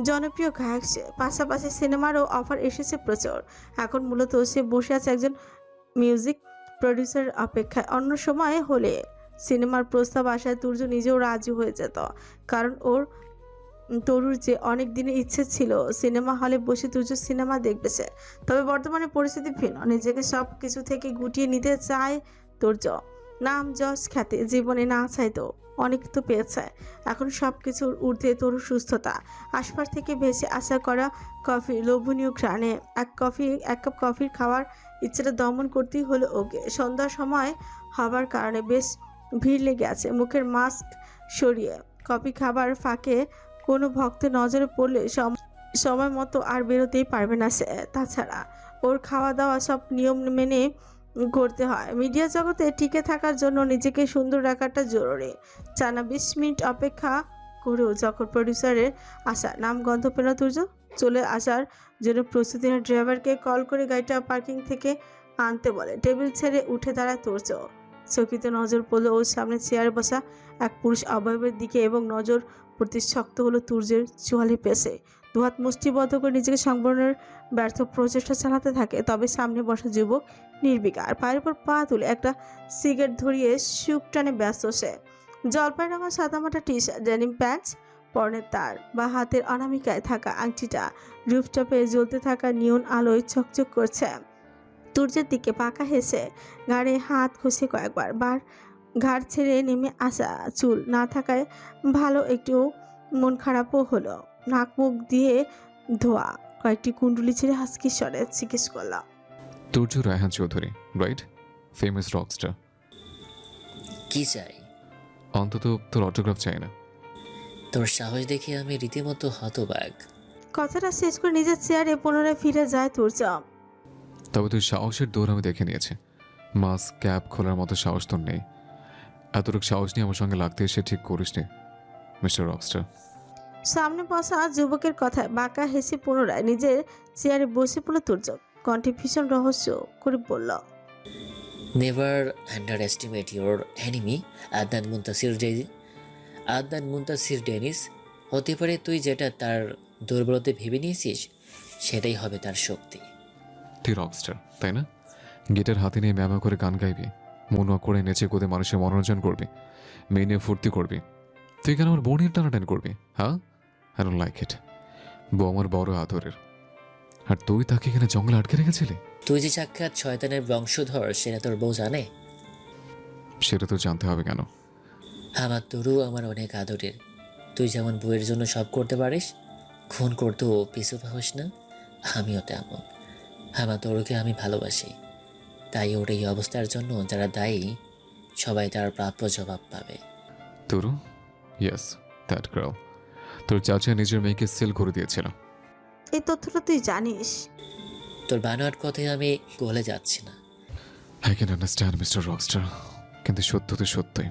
Speaker 1: জনপ্রিয় গায়ক সে, পাশাপাশি সিনেমারও অফার এসেছে প্রচুর। এখন মূলত সে বসে আছে একজন মিউজিক প্রডিউসার অপেক্ষায়। অন্য সময় হলে সিনেমার প্রস্তাব আসায় তুর্য নিজেও রাজি হয়ে যেত, কারণ তরুর যে অনেক দিনের ইচ্ছে ছিল সিনেমা হলে বসে তুর্য সিনেমা দেখবে সে। তবে বর্তমানে পরিস্থিতি ভিন্ন, নিজেকে সব কিছু থেকে গুটিয়ে নিতে চায় তুর্য। নাম যশ খ্যাতি জীবনে না চাইতো অনেক তো পেয়েছে, এখন সব কিছুর ঊর্ধ্বে তরুর সুস্থতা। আশপাশ থেকে ভেসে আসা করা কফি লোভনীয় ঘ্রাণে এক কাপ কফির খাওয়ার ইচ্ছেটা দমন করতেই হলো ওকে। সন্ধ্যার সময় হবার কারণে বেশ ভিড় লেগে আছে। মুখের মাস্ক সরিয়ে কফি খাবার ফাঁকে কোনো ভক্তের নজরে পড়লে সময় মতো আর বেরোতেই পারবে না সে। তাছাড়া ওর খাওয়া দাওয়া সব নিয়ম মেনে করতে হয়। মিডিয়া জগতে টিকে থাকার জন্য নিজেকে সুন্দর রাখাটা জরুরি। টানা 20 মিনিট অপেক্ষা করেও যখন প্রডিউসারের আসা নাম গন্ধ পেল তুর্য, চলে আসার জন্য প্রস্তুতি নিয়ে ড্রাইভারকে কল করে গাড়িটা পার্কিং থেকে আনতে বলে। টেবিল ছেড়ে উঠে দাঁড়ায় তুর্য। চকিত নজর পড়লো ওর সামনে চেয়ারে বসা এক পুরুষ অবয়বের দিকে এবং নজর প্রতিশক্ত হলো তুর্যের চোয়ালে পেশে। দুহাত মুষ্টিবদ্ধ করে নিজেকে সংবরণের ব্যর্থ প্রচেষ্টা চালাতে থাকে। তবে সামনে বসা যুবক নির্বিকার, পায়ের উপর পা তুলে একটা সিগারেট ধরিয়ে সুখ টানে ব্যস্ত সে। জলপাই রঙা সাদামাটা টি শার্ট, ডেনিম প্যান্ট পরনে তার বা হাতের অনামিকায় থাকা আংটিটা রুফটপে জ্বলতে থাকা নিয়ন আলোয় চকচক করছে। তুর্যের দিকে পাকা হেসে ঘাড়ে হাত ঘষে কয়েকবার ঘাড় ছেড়ে নেমে আসা চুল না থাকায় ভালো একটু মন খারাপও হলো। নাক মুখ দিয়ে ধোয়া কয়েকটি কুণ্ডুলি ছেড়ে হাসকি স্বরে জিজ্ঞেস করলাম,
Speaker 5: Turjo Raihan Chowdhury, right? Famous rockstar.
Speaker 9: কি চাই?
Speaker 5: অন্তত তোর অটোগ্রাফ চাই না।
Speaker 9: তোর সাহস দেখে আমি রীতিমতো হতবাক।
Speaker 1: কথাটা শেষ করে নিজের চেয়ারে পুনরায় ফিরে যায় তুর্য।
Speaker 5: তবে তুই সাহসের দৌড় আমি দেখে নিয়েছি। মাস্ক ক্যাপ খোলার মতো সাহস তোর নেই। এতটুকু সাহস নিয়ে আমার সঙ্গে লাগতে এসে ঠিক করিসনি মিস্টার রকস্টার।
Speaker 1: সামনে বসা যুবকের কথায় বাঁকা হেসে পুনরায় নিজের চেয়ারে বসে পড়ল তুর্য। কণ্ঠে ভীষণ রহস্য করে বলল,
Speaker 9: never underestimate your enemy. Adnan Muntasir Dennis. হতে পারে তুই যেটা তার দুর্বলতা ভেবে নিয়েছিস সেটাই হবে তার শক্তি।
Speaker 5: তুই রকস্টার, তাই না? গিটার হাতে নিয়ে ম্যামা করে গান গাইবি, মনোয়া করে নেচে কোদে মানুষের মনোরঞ্জন করবি, মেয়ে নিয়ে ফুর্তি করবি। তুই কেন আমার বোনের টানাটান করবি? হ্যাঁ, আই ডোন্ট লাইক ইট। বউ আমার বড় আদরের, আর তুই তাকে এখানে জঙ্গলে আটকে রেখেছিলি।
Speaker 9: তুই যে সাক্ষাৎ শয়তানের বংশধর সেটা তোর বউ জানে?
Speaker 5: সেটা তো জানতে হবে কেন?
Speaker 9: আমার তরু আমার অনেক আদরের। তুই যেমন বউয়ের জন্য সব করতে পারিস, খুন করতেও পিছু পাহস না, আমিও তেমন। আমার তরুকে আমি ভালোবাসি, তাই ওর এই অবস্থার জন্য যারা দায়ী সবাই তার প্রাপ্য জবাব পাবে।
Speaker 5: তরু? Yes, that girl. তোর চাচা নিজের মেয়েকে সেল করে দিয়েছিল।
Speaker 1: এই তথ্যটা তুই জানিস?
Speaker 9: তোর বানোয়াট কথায় আমি গলে যাচ্ছি না।
Speaker 5: I can understand mister Rockstar, কিন্তু সত্য তো সত্যই।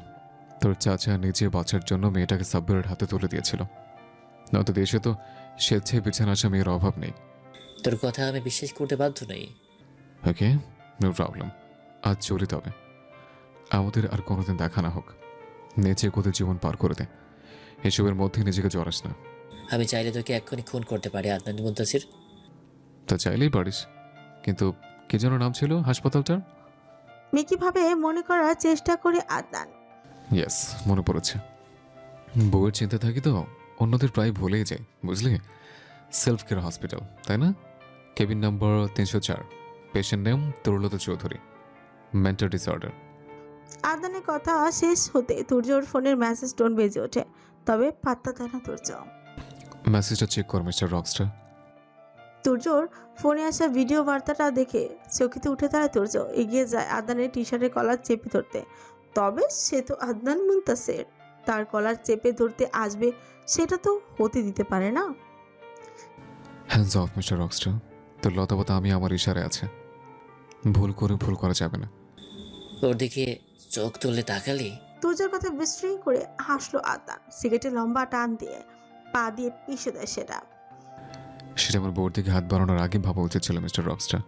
Speaker 5: তোর চাচা নিজে বাঁচার জন্য মেয়েটাকে সাব্বিরের হাতে তুলে দিয়েছিল। নয়তো দেশে তো স্বেচ্ছায় বিছানা আসা মেয়ের অভাব নেই।
Speaker 9: তোর কথা আমি বিশ্বাস করতে বাধ্য নই।
Speaker 5: ওকে, নো প্রবলেম। আজ চলি তবে। আমাদের আর কোনোদিন দেখা না হোক। নেচে কোদে জীবন পার করে দে। এসবের মধ্যে নিজেকে জড়াস না।
Speaker 9: আমি চাইলে তোকে এক্ষুনি খুন করতে পারি আদনান মুনতাসির।
Speaker 5: তা চাইলেই পারিস, কিন্তু কি যেন নাম ছিল হাসপাতালটার?
Speaker 1: মেকিভাবে মনে করার চেষ্টা করে আদনান।
Speaker 5: ইয়েস, মনে পড়েছে। বউয়ের চিন্তা থাকি তো অন্যদের প্রায় ভুলেই যাই, বুঝলি? সেলফ কেয়ার হসপিটাল, তাই না? কেবিন নম্বর 304, পেশেন্ট নেম তরুলতা চৌধুরী, মেন্টাল ডিসঅর্ডার।
Speaker 1: আদনানের কথা শেষ হতে তুর্যর ফোনের মেসেজ টোন বেজে ওঠে, তবে পাত্তা দেয় না তুর্য।
Speaker 5: মেসেজটা চেক কর মিস্টার রকস্টার।
Speaker 1: তুর্যর ফোনে আসা ভিডিও বার্তাটা দেখে চকিতে উঠে দাঁড়ায় তুর্য, এগিয়ে যায় আদনানের টি শার্টের কলার চেপে ধরতে। তবে সে তো আদনান মুনতাসির, তার কলার চেপে ধরতে আসবে সেটা তো হতে দিতে পারে না।
Speaker 5: Hands of mister Rockstar. তোর লতাপাতা আমি আমার ইশারে আছে, ভুল করা যাবে না।
Speaker 9: ওর দিকে চোখ তুললে তাকালি?
Speaker 1: তুর্যের কথা বিশ্রী করে হাসলো আদনান, সিগারেটে লম্বা টান দিয়ে পা দিয়ে পিষে দেয় সেটা।
Speaker 5: সেটা আমার বোর্ড দিকে হাত বাড়ানোর আগে ভাবা উচিত ছিল মিস্টার রকস্টার।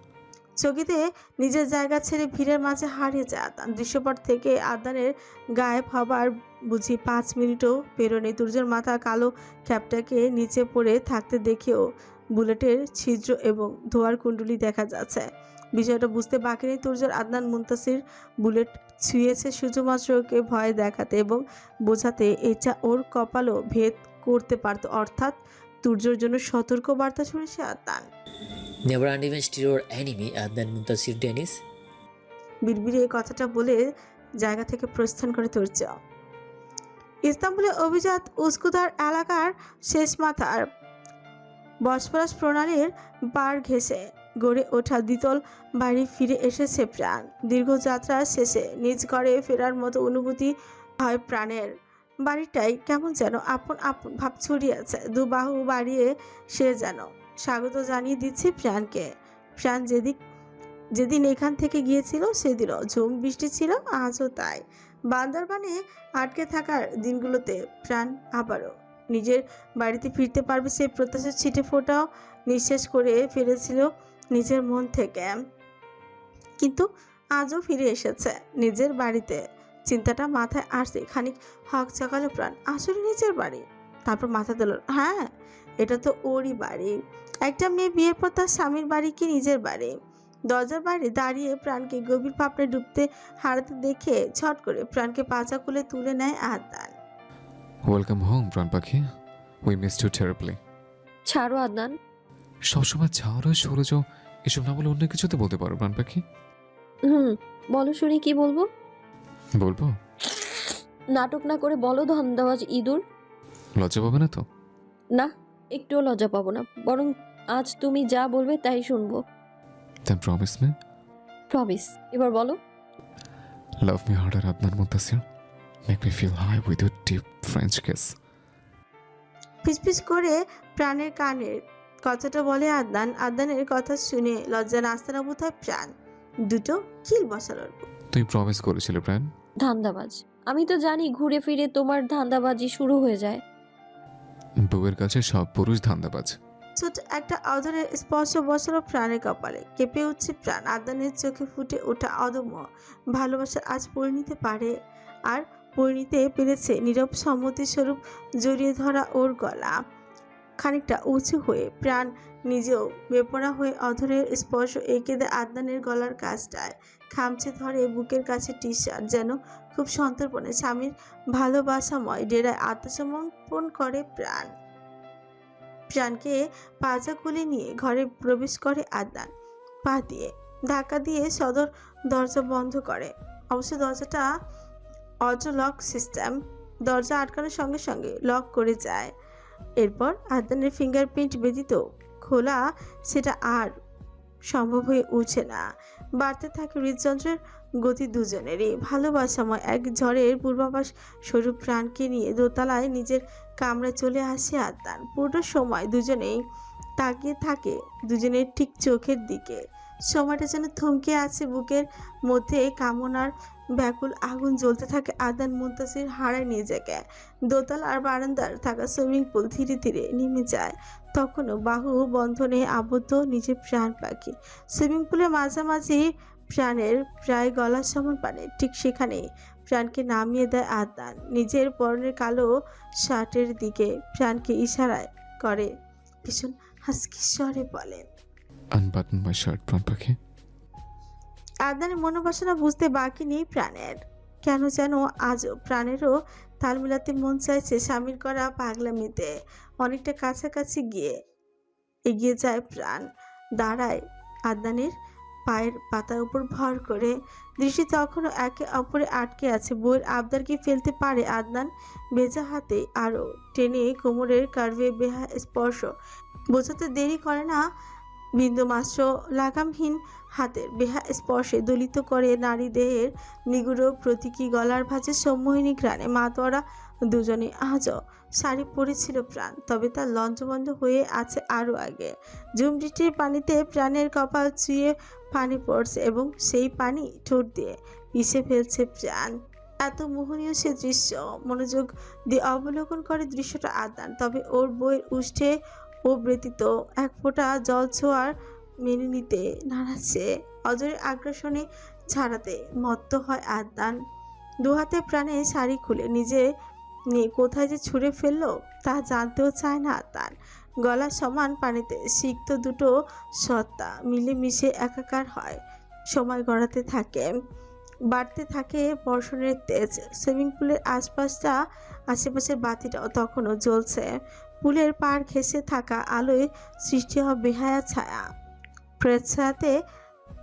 Speaker 1: চকিতে নিজের জায়গা ছেড়ে ভিড়ের মাঝে হারিয়ে যায় আদনান। দৃশ্যপট থেকে আদনানের গায়েব হবার বুঝি 5 মিনিটও পেরোনি। তুর্যের মাথা কালো ক্যাপটাকে নিচে পড়ে থাকতে দেখেও বুলেটের ছিদ্র এবং ধোয়ার কুণ্ডলি দেখা যাচ্ছে। বিষয়টা বুঝতে বাকি নেই তুর্যের। আদনান মুনতাসির বুলেট ছুঁয়েছে শুধুমাত্র ওকে ভয় দেখাতে এবং বোঝাতে এটা ওর কপালও ভেদ করতে পারত, অর্থাৎ তুর্যর জন্য সতর্ক বার্তা শুনেছে Adnan.
Speaker 9: Never understand your enemy Adnan Muntasir Dennis.
Speaker 1: বিড়বিড়ে এই কথাটা বলে জায়গা থেকে প্রস্থান করে তুর্য। ইস্তাম্বুলের অভিজাত উস্কুদার এলাকার শেষ মাথার বসফরাস প্রণালীর পার ঘেঁষে গড়ে ওঠা দ্বিতল বাড়ি ফিরে এসেছে প্রাণ। দীর্ঘ যাত্রার শেষে নিজ ঘরে ফেরার মতো অনুভূতি হয় প্রাণের। বাড়িটাই কেমন যেন আপন আপন ভাব ছড়িয়ে আছে। দু বাহু বাড়িয়ে সে যেন স্বাগত জানিয়ে দিচ্ছে প্রাণকে। প্রাণ যেদিন এখান থেকে গিয়েছিল সেদিনও ঝুম বৃষ্টি ছিল, আজও তাই। বান্দরবানে আটকে থাকার দিনগুলোতে প্রাণ আবারও নিজের বাড়িতে ফিরতে পারবে সেই প্রত্যাশা ছিটে ফোটাও নিঃশেষ করে ফিরেছিল নিজের মন থেকে। কিন্তু আজও ফিরে এসেছে নিজের বাড়িতে। চিন্তাটা মাথায় আসছে, খানিক হক চাকালো প্রাণ। আসলে নিজের বাড়ি। তারপর মাথা দিল, হ্যাঁ এটা তো ওরই বাড়ি। একটা মেয়ে বিয়ের পর তার স্বামীর বাড়ি কি নিজের বাড়ি? দরজার বাইরে দাঁড়িয়ে প্রাণকে গভীর ভাবনায় ডুবতে হারাতে দেখে ছট করে প্রাণকে পাচা কুলে তুলে নেয় আদনান।
Speaker 5: ওয়েলকাম হোম প্রাণ পাখি, উই মিসড ইউ টেরিবলি।
Speaker 8: ছাড়ো আদনান।
Speaker 5: সবসময় ছাড়ো সরে যাও এসব না বলে অন্য কিছুতে বলতে পারো প্রাণ পাখি।
Speaker 8: বলো শুনি, কি বলবো?
Speaker 5: বলবো?
Speaker 8: নাটক না করে বলো ধান্দাবাজ ইঁদুর।
Speaker 5: লজ্জা পাবে না তো?
Speaker 8: না, একটুও লজ্জা পাবো না, বরং আজ তুমি যা বলবে তাই শুনবো।
Speaker 5: Then promise me.
Speaker 8: প্রমিস। এবার বলো।
Speaker 5: Love me harder Adnan Muntasir, make me feel high with your deep French kiss.
Speaker 1: ফিসফিস করে প্রাণের কানের কথাটা বলে আদনান। আদনানের কথা শুনে লজ্জা নাস্তানাবুদ হয় প্রাণ। দুটো কিল বসালোর।
Speaker 5: তুই প্রমিস করেছিলে প্রাণ।
Speaker 8: ধান্দাবাজ। আমি তো জানি ঘুরে ফিরে তোমার ধান্দাবাজি শুরু হয়ে যায়।
Speaker 5: বউয়ের কাছে সব পুরুষ ধান্দাবাজ।
Speaker 1: ছোট একটা অধরের স্পর্শ বসালো প্রাণের কপালে। কেঁপে উঠছে প্রাণ। আদনানের চোখে ফুটে ওঠা অদম্য ভালোবাসার আজ পরিণীতে পারে, আর পরিণীতে পেরেছে নীরব সম্মতি স্বরূপ জড়িয়ে ধরা ওর গলা। খানিকটা উঁচু হয়ে প্রাণ নিজেও বেপরা হয়ে অধরের স্পর্শ এঁকে দেয় আদনানের গলার কাছটায়। খামচে ধরে বুকের কাছে টি শার্ট, যেন খুব সন্তর্পণে স্বামীর ভালোবাসাময় ডেরায় আত্মসমর্পণ করে প্রাণ। প্রাণকে পাজা কোলে নিয়ে ঘরে প্রবেশ করে আদনান। পা দিয়ে ধাক্কা দিয়ে সদর দরজা বন্ধ করে। অবশ্য দরজাটা অটো লক সিস্টেম, দরজা আটকানোর সঙ্গে সঙ্গে লক করে যায়। এরপর আদনানের ফিঙ্গারপ্রিন্ট ব্যতীত খোলা সেটা আর সম্ভব হয়ে উঠছে না। বাড়তে থাকে হৃদযন্ত্রের গতি। দুজনেরই ভালোবাসাময় এক ঝড়ের পূর্বাভাস স্বরূপ প্রাণকে নিয়ে দোতলায় নিজের কামরায় চলে আসে আদনান। পুরো সময় দুজনেই তাকিয়ে থাকে দুজনের ঠিক চোখের দিকে। সময়টা যেন থমকে আছে বুকের মধ্যে। কামনার ব্যাকুল আগুন জ্বলতে থাকে। আদনান মুনতাসির হারায় নিজেকে। দোতলা আর বারান্দার থাকা সুইমিং পুল ধীরে ধীরে নেমে যায়। তখনও বাহু বন্ধনে আবদ্ধ নিজের প্রাণ পাখি। সুইমিং পুলের মাঝামাঝি প্রাণের প্রায় গলার সমান পানে। ঠিক সেখানে প্রাণকে নামিয়ে দেয় আদনান। নিজের পরনের কালো শার্টের দিকে প্রাণকে ইশারায় করে ভীষণ হাসকি স্বরে বলে,
Speaker 5: আনবাটন মাই শার্ট প্রাণ পাখি।
Speaker 1: আদনানের মনোবাসনা বুঝতে বাকি নেই প্রাণের। কেন যেন আজও প্রাণেরও তাল মিলাতে মন চাইছে স্বামীর করা পাগলামিতে। অনেকটা কাছাকাছি গিয়ে এগিয়ে যায় প্রাণ, দাঁড়ায় আদনানের পায়ের পাতার উপর ভর করে। দৃষ্টি তখনও একে অপরে আটকে আছে। বইয়ের আবদার কি ফেলতে পারে আদনান? ভেজা হাতে আরও টেনে কোমরের কার্ভে বেহা স্পর্শ বোঝাতে দেরি করে না। বিন্দুমাত্র লাগামহীন হাতের বেহা স্পর্শে দলিত করে নারী দেহের নিগুড় প্রতীকী গলার ভাঁজে সম্মোহিনী ঘ্রাণে মাতোয়ারা দুজনে। আজও শাড়ি পরেছিল প্রাণ, তবে তার লঞ্চবন্ধ হয়ে আছে আরও আগে। ঝুমবৃষ্টির পানিতে প্রাণের কপাল চুয়ে পানি পড়ছে এবং সেই পানি ঠোঁট দিয়ে পিষে ফেলছে প্রাণ। এত মোহনীয় সে দৃশ্য। মনোযোগ দিয়ে অবলোকন করে দৃশ্যটা আদান। তবে ওর বইয়ের উষ্ঠে ও ব্যতীত এক ফোঁটা জল ছোঁয়ার মেনে নিতে নাড়াচ্ছে। অজরের আগ্রাসনে ছাড়াতে মত্ত হয় আদনান। দুহাতে প্রাণে শাড়ি খুলে নিজে নিয়ে কোথায় যে ছুঁড়ে ফেললো তা জানতেও চায় না আদনান। গলা সমান পানিতে সিক্ত দুটো সত্তা মিলেমিশে একাকার হয়। সময় গড়াতে থাকে, বাড়তে থাকে বর্ষণের তেজ। সুইমিং পুলের আশেপাশের বাতিটাও তখনও জ্বলছে। পুলের পাড় ঘেঁষে থাকা আলোয় সৃষ্টি হয় বেহায়া ছায়া। প্রেচ্ছাতে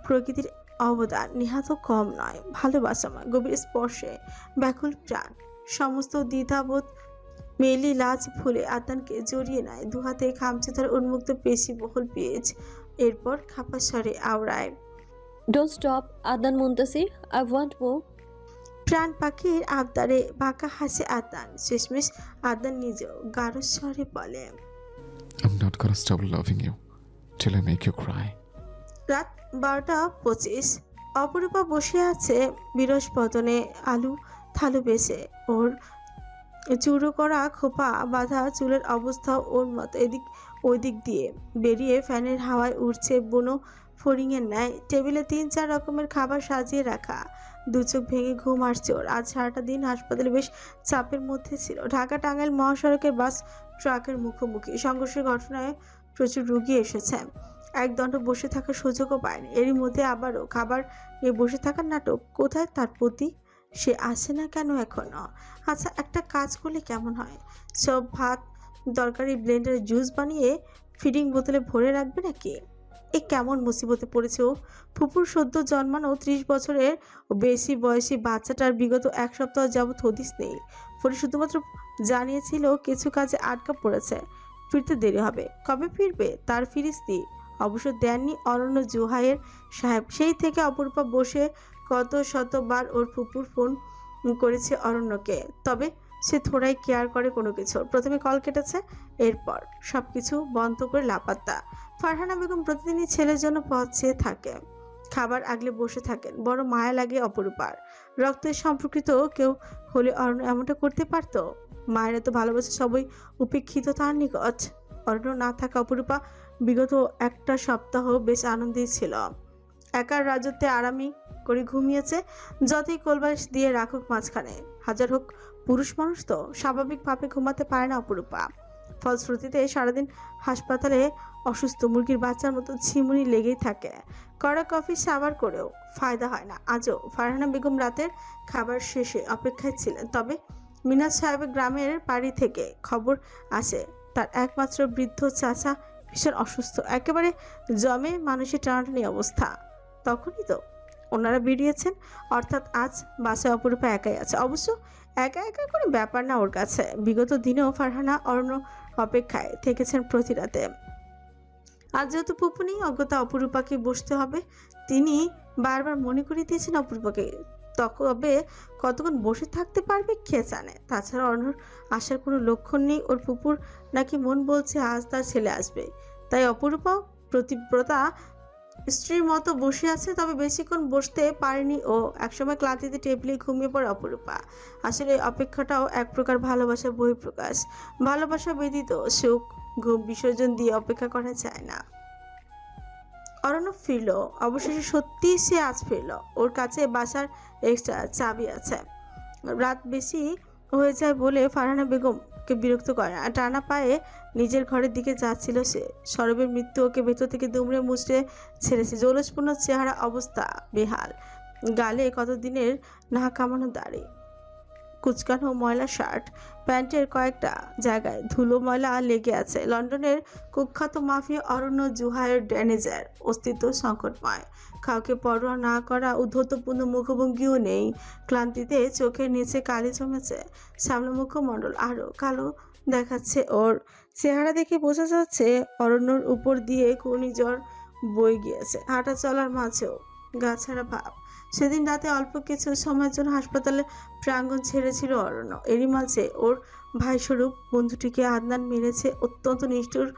Speaker 1: প্রকৃতির অবদান নিহাত কম নয়। ভালোবাসাময় গভীর স্পর্শে ব্যাকুল প্রাণ সমস্ত দ্বিধাবোধ মেলি লাজ ভুলে আদনানকে জড়িয়ে নেয়। দুহাতে খামচে ধরে উন্মুক্ত পেশি বহুল পেজ। এরপর খাপা স্বরে আওড়ায়,
Speaker 8: don't stop Adnan Muntasir, I want more.
Speaker 1: প্রাণ পাখির আবদারে বাঁকা হাসে আদনান। শেষমেশ আদনান নিজেও গাঢ় স্বরে বলে,
Speaker 5: I'm not gonna stop loving you till I make you cry.
Speaker 1: রাত 12:25। অপরূপা বসে আছে বিরস পতনে আলু থালু বেছে। ওর চুরো করা খোপা বাঁধা চুলের অবস্থা ওর মতো এদিক ওইদিক দিয়ে বেরিয়ে ফ্যানের হাওয়ায় উঠছে বুনো ফড়িংয়ের ন্যায়। টেবিলে 3-4 রকমের খাবার সাজিয়ে রাখা। দু চোখ ভেঙে ঘুম আসছে ওর। আজ সারাটা দিন হাসপাতালে বেশ চাপের মধ্যে ছিল। ঢাকা টাঙ্গাইল মহাসড়কের বাস ট্রাকের মুখোমুখি সংঘর্ষের ঘটনায় প্রচুর রোগী এসেছে। একদণ্ড বসে থাকার সুযোগও পায়নি। এরই মধ্যে আবারও খাবার নিয়ে বসে থাকার নাটক। কোথায় তার প্রতি? সে আসে না কেন এখনো? আচ্ছা, একটা কাজ করলে কেমন হয়? সব ভাত তরকারি ব্লেন্ডারে জুস বানিয়ে ফিডিং বোতলে ভরে রাখবে নাকি? এ কেমন মুসিবতে পড়েছে ও? ফুপুর সদ্য জন্মানো 30 বছরের বেশি বয়সী বাচ্চাটার বিগত 1 সপ্তাহ যাবৎ হদিস নেই। ফলে শুধুমাত্র জানিয়েছিল কিছু কাজে আটকা পড়েছে, ফিরতে দেরি হবে। কবে ফিরবে? তার ফিরিস্তি অবশ্য দেননি অরণ্য জোহাইয়ের সাহেব। সেই থেকে অপরূপা বসে কত শতবার ওর ফুপুর ফোন করেছে অরণ্যকে, তবে সে থোড়াই কেয়ার করে কোনো কিছু। প্রথমে কল কেটেছে, এরপর সবকিছু বন্ধ করে লাপাত্তা। ফারহানা বেগম প্রতিদিনই ছেলের জন্য পথ চেয়ে থাকে, খাবার আগলে বসে থাকেন। বড় মায়া লাগে অপরূপার। রক্তের সম্পর্কিত কেউ হলে অরণ্য এমনটা করতে পারতো? মায়ের এত ভালোবাসা সবই উপেক্ষিত তার নিকট। অরণ্য না থাকা অপরূপা বিগত একটা সপ্তাহ বেশ আনন্দেই ছিল। একার রাজত্বে আরামি করে ঘুমিয়েছে। যতই কোলবাস দিয়ে রাখুক মাঝখানে, হাজার হোক পুরুষ মানুষ তো স্বাভাবিকভাবে ঘুমাতে পারে না অপরূপা। ফলশ্রুতিতে সারাদিন হাসপাতালে অসুস্থ মুরগির বাচ্চার মতো ঝিমুনি লেগেই থাকে। কড়া কফি সাবার করেও ফায়দা হয় না। আজও ফারহানা বেগম রাতের খাবার শেষে অপেক্ষায় ছিলেন। তবে মিনাজ সাহেবের গ্রামের বাড়ি থেকে খবর আসে তার একমাত্র বৃদ্ধ চাচা ভীষণ অসুস্থ, একেবারে জমে মানুষের টানাটানি অবস্থা। তখনই তো ওনারা বেরিয়েছেন। অর্থাৎ আজ বাসায় অপরূপা একাই আছে। অবশ্য একা একা কোনো ব্যাপার না ওর কাছে। বিগত দিনেও ফারহানা অরণ্য অপেক্ষায় থেকেছেন প্রতি রাতে। আজ যেহেতু পুপু নেই, অজ্ঞতা অপরূপাকে বসতে হবে। তিনি বারবার মনে করিয়ে দিয়েছেন অপরূপাকে, তবে কতক্ষণ বসে থাকতে পারবে কে জানে। তাছাড়া অরণ্যর আসার কোনো লক্ষণ নেই। ওর পুপুর নাকি মন বলছে আজ তার ছেলে আসবে, তাই অপরূপাও প্রতিব্রতা স্ত্রীর মতো বসে আছে। তবে বেশিক্ষণ বসতে পারেনি ও। একসময় ক্লান্তিতে টেবিলে ঘুমিয়ে পড়ে অপরূপা। আসলে অপেক্ষাটাও এক প্রকার ভালোবাসার বহিঃপ্রকাশ। ভালোবাসা ব্যতীত সুখ ঘুম বিসর্জন দিয়ে অপেক্ষা করা যায় না। অরণ্য ফিরল অবশেষে। সত্যি সে আজ ফিরল। ওর কাছে বাসার এক্সট্রা চাবি আছে। রাত বেশি হয়ে যায় বলে ফারহানা বেগমকে বিরক্ত করে না। টানা পায়ে নিজের ঘরের দিকে যাচ্ছিল সে। সরবের মৃত্যু ওকে ভেতর থেকে দুমড়ে মুচড়ে ছেড়েছে। জৌলসপূর্ণ চেহারা, অবস্থা বেহাল। গালে কতদিনের না কামানো দাড়ি। কুচকানো ময়লা শার্ট প্যান্টের কয়েকটা জায়গায় ধুলো ময়লা লেগে আছে। লন্ডনের কুখ্যাত মাফিয়া অরণ্য জুহাইয়ের ড্যানেজের অস্তিত্ব সংকটময়। কাউকে পরোয়া না করা উদ্ধতপূর্ণ মুখভঙ্গিও নেই। ক্লান্তিতে চোখের নিচে কালি জমেছে। সামনে মুখমণ্ডল আরও কালো দেখাচ্ছে ওর। চেহারা দেখে বোঝা যাচ্ছে অরণ্যর উপর দিয়ে ঘূর্ণিঝড় বয়ে গিয়েছে। হাঁটা চলার মাঝেও গা ছাড়া ভাব। সেদিন রাতে অল্প কিছু সময়ের জন্য হাসপাতালে প্রাঙ্গণ ছেড়েছিল অরণ্য। এরই মাঝে ওর ভাইস্বরূপ বন্ধুটিকে আদনান মেরেছে অত্যন্ত নিষ্ঠুর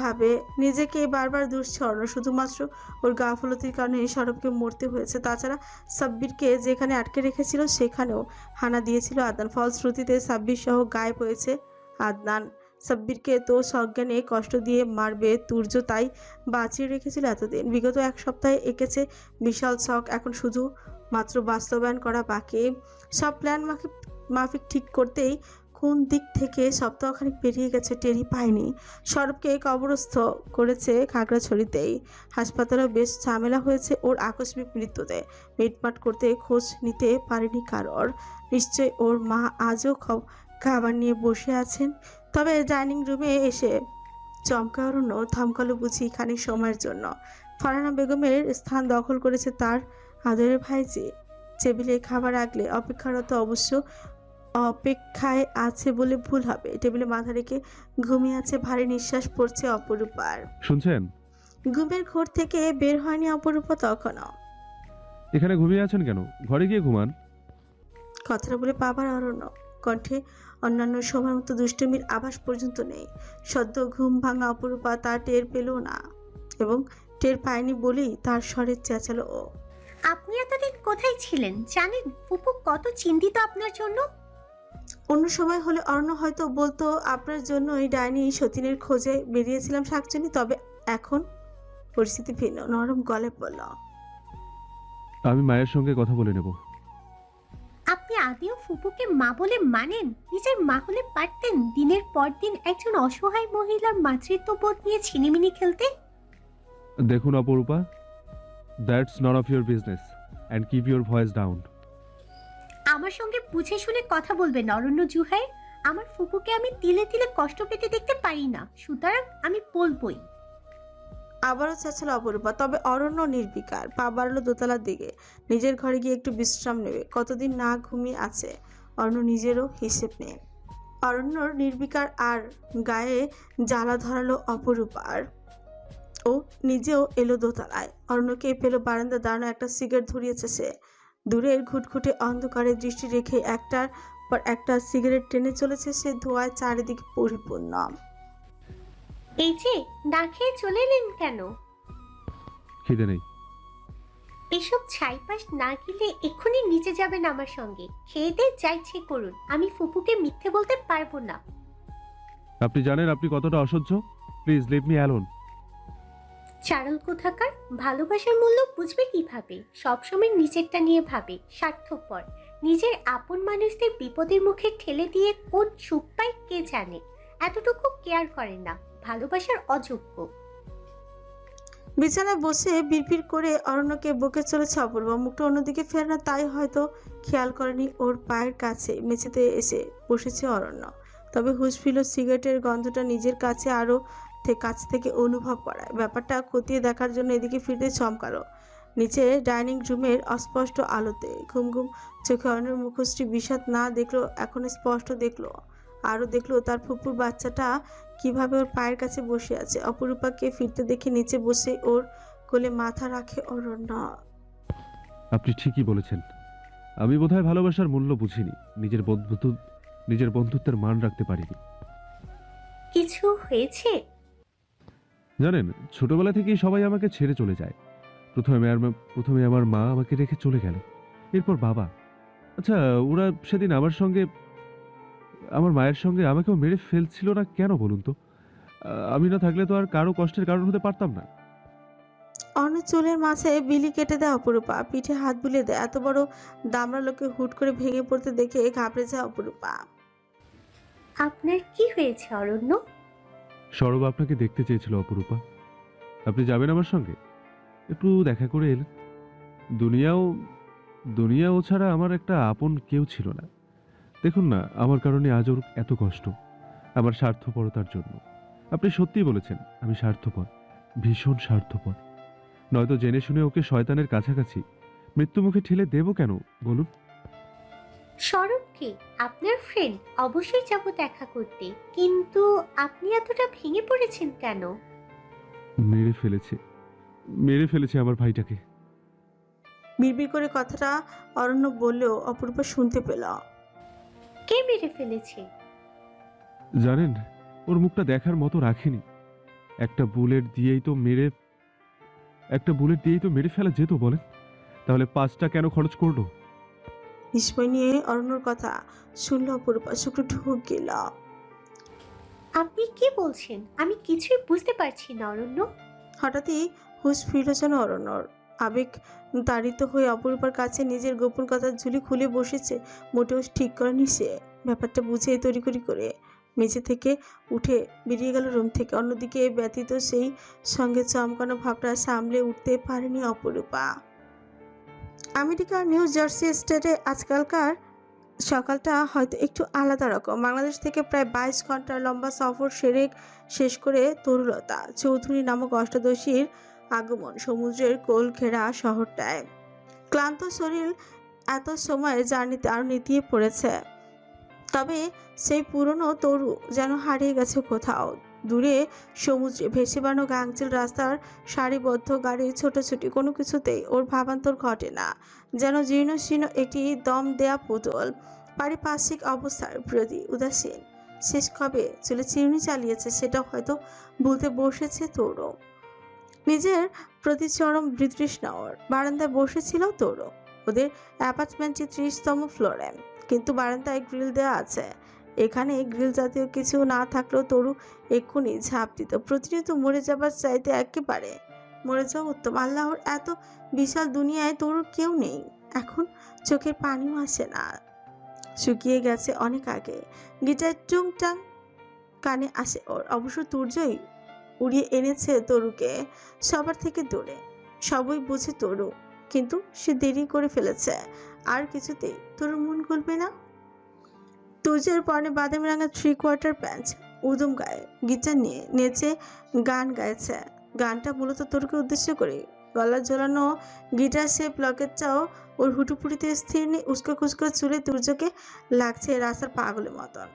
Speaker 1: ভাবে। নিজেকে বারবার দুষছে অরণ্য। শুধুমাত্র ওর গাফলতির কারণে সৌরভকে মরতে হয়েছে। তাছাড়া সাব্বিরকে যেখানে আটকে রেখেছিল সেখানেও হানা দিয়েছিল আদনান। ফলশ্রুতিতে সাব্বির সহ গায়েব হয়েছে আদনান। সাব্বিরকে তো সজ্ঞানে কষ্ট দিয়ে মারবে তুর্য, তাই বাঁচিয়ে রেখেছিল এতদিন। বিগত এক সপ্তাহে এঁকেছে বিশাল শখ, এখন শুধু মাত্র বাস্তবায়ন করা বাকি। সব প্ল্যান মাফিক ঠিক করতেই কোন দিক থেকে সপ্তাহখানিক পেরিয়ে গেছে টেরই পায়নি। সৌরভকে কবরস্থ করেছে খাগড়াছড়িতেই। হাসপাতালেও বেশ ঝামেলা হয়েছে ওর আকস্মিক মৃত্যুতে। মিটমাট করতে খোঁজ নিতে পারেনি কারোর। নিশ্চয় ওর মা আজও খাবার নিয়ে বসে আছেন। তবে ডাইনিং রুমে এসে চমকা অরণ্য থমকালো বুঝি খানিক সময়ের জন্য। ফারহানা বেগমের স্থান দখল করেছে তার আদরের ভাইজি। টেবিলে খাবার আগলে অপেক্ষারত, অবশ্য অপেক্ষায় আছে বলে ভুল হবে। টেবিলে মাথা রেখে ঘুমিয়ে আছে, ভারী নিঃশ্বাস পড়ছে অপরূপার।
Speaker 3: শুনছেন?
Speaker 1: ঘুমের ঘোর থেকে বের হয়নি অপরূপা তখনও।
Speaker 3: এখানে ঘুমিয়ে আছেন কেন? ঘরে গিয়ে ঘুমান।
Speaker 1: কথাটা বলে পাবার অরণ্য কণ্ঠে অন্যান্য সময়ের মতো দুষ্টুমির আভাস পর্যন্ত নেই। সদ্য ঘুম ভাঙা অপরূপা তা টের পেল না, এবং টের পায়নি বলেই তার স্বরে চেঁচালো ও।
Speaker 10: আপনি এতদিন কোথায় ছিলেন জানেন? ফুপু কত চিন্তিত আপনার জন্য।
Speaker 1: অন্য সময় হলে অরণ্য হয়তো বলতো আপনার জন্যই ডাইনি সতীনের খোঁজে বেরিয়েছিলাম শাকচুনি, তবে এখন পরিস্থিতি ভিন্ন। নরম গলে বলল,
Speaker 3: আমি মায়ের সঙ্গে কথা বলে নেব।
Speaker 10: আপনি আদেও ফুপুকে মা বলে মানেন? নিজের মা হলে পারতেন দিনের পর দিন একজন অসহায় মহিলার মাতৃত্ববোধ নিয়ে ছিনিমিনি খেলতে।
Speaker 3: দেখুন অপরূপা, that's not of your business and keep your voice down.
Speaker 10: আমার সঙ্গে বুঝে শুনে কথা বলবেন অরণ্য জুহাই। আমার ফুপুকে আমি তিলে তিলে কষ্ট পেতে দেখতে পারি না, সুতরাং আমি বলবই।
Speaker 1: আবারও চেঁচালো অপরূপা। তবে অরণ্য নির্বিকার। পা বাড়লো দোতলার দিকে। নিজের ঘরে গিয়ে একটু বিশ্রাম নেবে। কতদিন না ঘুমিয়ে আছে অরণ্য নিজেরও হিসেব নেই। অরণ্যর নির্বিকার আর গায়ে জ্বালা ধরালো অপরূপার। ও নিজেও এলো দোতলায়। অরণ্যকে পেল বারান্দা দাঁড়ানো। একটা সিগারেট ধরিয়েছে সে। দূরের ঘুটঘুটে অন্ধকারে দৃষ্টি রেখে একটার পর একটা সিগারেট টেনে চলেছে সে। ধোঁয়ায় চারিদিকে পরিপূর্ণ।
Speaker 10: এই যে না খেয়ে চলে এলেন কেন?
Speaker 3: খিদে নেই।
Speaker 10: এসব ছাইপাশ না গেলে এক্ষুনি নিচে যাবেন আমার সঙ্গে। খেয়ে দিয়ে যা ইচ্ছে করুন, আমি ফুপুকে মিথ্যে বলতে পারবো না।
Speaker 3: আপনি জানেন আপনি কতটা অসহ্য। Please leave me alone.
Speaker 10: চারল কোথাকার, ভালোবাসার মূল্য বুঝবে কিভাবে? সবসময় নিজেরটা নিয়ে ভাবে, স্বার্থপর। নিজের আপন মানুষদের বিপদের মুখে ঠেলে দিয়ে কোন সুখ পায় কে জানে। এতটুকু কেয়ার করে না, ভালোবাসার অযোগ্য।
Speaker 1: বিছানায় বসে বিড়বিড় করে অরণ্যকে বকে চলেছে অপূর্ব। মুখটা অন্যদিকে ফের না, তাই হয়তো খেয়াল করেনি ওর পায়ের কাছে মেঝেতে এসে বসেছে অরণ্য। তবে হুঁশ ফিল সিগারেটের গন্ধটা নিজের কাছে আরও কাছ থেকে অনুভব করায়। ব্যাপারটা খতিয়ে দেখার জন্য এদিকে ফিরতে চমকালো। নিচে ডাইনিং রুমের অস্পষ্ট আলোতে ঘুম ঘুম চোখে অরণ্যের মুখশ্রী বিষাদ না দেখলো, এখন স্পষ্ট দেখলো। আরও দেখলো তার ফুপুর বাচ্চাটা কিভাবে ওর পায়ের কাছে বসে আছে। অপরূপাকে ফিরতে দেখে নিচে বসে ওর কোলে মাথা রাখে অরণ্য।
Speaker 3: আপনি ঠিকই বলেছেন। আমি বোধহয় ভালোবাসার মূল্য বুঝিনি, নিজের বন্ধুত্বের মান রাখতে পারিনি।
Speaker 10: কিছু হয়েছে?
Speaker 3: জানেন, ছোটবেলা থেকেই সবাই আমাকে ছেড়ে চলে যায়। প্রথমে আমার মা আমাকে রেখে চলে গেল, এরপর বাবা। আচ্ছা, ওরা সেদিন আমার মায়ের সঙ্গে আমাকেও মেরে ফেলছিল না কেন বলুন তো? আমি না থাকলে তো আর কারো কষ্টের কারণ হতে পারতাম না।
Speaker 1: অন্য চুলের মাঝে বিলি কেটে দেয় অপরূপা, পিঠে হাত বুলিয়ে দেয়। এত বড় দামড়া লোকে হুট করে ভেঙে পড়তে দেখে ঘাবড়ে যায় অপরূপা।
Speaker 10: আপনার কি হয়েছে অরণ্য?
Speaker 3: সৌরভ আপনাকে দেখতে চেয়েছিল অপরূপা। আপনি যাবেন আমার সঙ্গে? একটু দেখা করে এলেন। দুনিয়া ও ছাড়া আমার একটা আপন কেউ ছিল না। দেখুন না, আমার কারণে আজ ওর এত কষ্ট, আমার স্বার্থপরতার জন্য। আপনি সত্যিই বলেছেন আমি স্বার্থপর, ভীষণ স্বার্থপর। নয়তো জেনে শুনে ওকে শয়তানের কাছাকাছি মৃত্যুমুখে ঠেলে দেবো কেন বলুন?
Speaker 10: স্বরূপকে আপনার ফ্রেন্ড, অবশ্যই যাব দেখা করতে, কিন্তু আপনি এতটা ভেঙে পড়েছেন কেন?
Speaker 3: মেরে ফেলেছে, মেরে ফেলেছে আমার ভাইটাকে।
Speaker 1: বিড়বিড় করে কথাটা অরণ্য বললেও অপূর্বা শুনতে পেল।
Speaker 10: কে মেরে ফেলেছে?
Speaker 3: জানেন, ওর মুখটা দেখার মতো রাখিনি। একটা বুলেট দিয়েই তো মেরে ফেলা যেত বলেন, তাহলে 5টা কেন খরচ করলো?
Speaker 1: বিস্ময় নিয়ে অরণ্যর কথা শুনল অপূর্বা, শুক্র ঢুক গেল।
Speaker 10: আপনি কি বলছেন? আমি কিছুই বুঝতে পারছি না অরণ্য।
Speaker 1: হঠাৎই হুঁশ ফিরল যেন অরণ্যর। আবেগ তাড়িত হয়ে অপরূপার কাছে নিজের গোপন কথার ঝুলি খুলে বসেছে। মোটেও ঠিক করেনি সে। ব্যাপারটা বুঝে তড়িঘড়ি করে মেঝে থেকে উঠে বেরিয়ে গেল রুম থেকে। অন্যদিকে ব্যতীত সেই সঙ্গে চমকানো ভাবটা সামলে উঠতে পারেনি অপরূপা। আমেরিকার নিউ জার্সি স্টেটে আজকালকার সকালটা হয়তো একটু আলাদা রকম। বাংলাদেশ থেকে প্রায় 22 ঘন্টার লম্বা সফর সেরে শেষ করে তরুলতা চৌধুরী নামক অষ্টাদশীর আগমন সমুদ্রের কোল ঘেরা শহরটায়। ক্লান্ত শরীর এত সময় জার্নিতে আরো নেতিয়ে পড়েছে, তবে সেই পুরনো তরু যেন হারিয়ে গেছে কোথাও দূরে। সমুদ্রে ভেসে বেড়ানো গাংচিল রাস্তার সারিবদ্ধ গাড়ির ছোটাছুটি, কোনো কিছুতেই ওর ভাবান্তর ঘটে না। যেন জীর্ণশীর্ণ একটি দম দেয়া পুতুল, পারিপার্শ্বিক অবস্থার প্রতি উদাসীন। শেষ কবে চলে চিরুনি চালিয়েছে সেটা হয়তো বলতে বসেছে তরু। নিজের প্রতি চরম বিতৃষ্ণা ওর। বারান্দায় বসেছিল তরু ওদের অ্যাপার্টমেন্টটি 30তম ফ্লোরে, কিন্তু বারান্দায় গ্রিল দেওয়া আছে। এখানে গ্রিল জাতীয় কিছু না থাকলেও তরু এক্ষুনি ঝাঁপ দিত। প্রতিনিয়ত মরে যাবার চাইতে একেবারে মরে যাওয়া উত্তম। আল্লাহর এত বিশাল দুনিয়ায় তরুর কেউ নেই। এখন চোখের পানিও আসে না, শুকিয়ে গেছে অনেক আগে। গিটার টুংটাং কানে আসে ওর। অবশ্য তুর্যই উড়িয়ে এনেছে তরুকে সবার থেকে দূরে। সবই বুঝে তরু, কিন্তু সে দেরি করে ফেলেছে। আর কিছুতেই তরুর মন গলবে না। তুর্যের পরনে বাদামি রাঙা 3/4 প্যান্ট, উদম গায়ে গিটার নিয়ে নেচে গান গাইছে। গানটা মূলত তরুকে উদ্দেশ্য করে। গলার ঝোলানো গিটার শেপ লকেটটাও ওর হুটুপুটিতে স্থির নেই। উস্কো খুস্কো চুলে তুর্যকে লাগছে রাস্তার পাগলের মতন।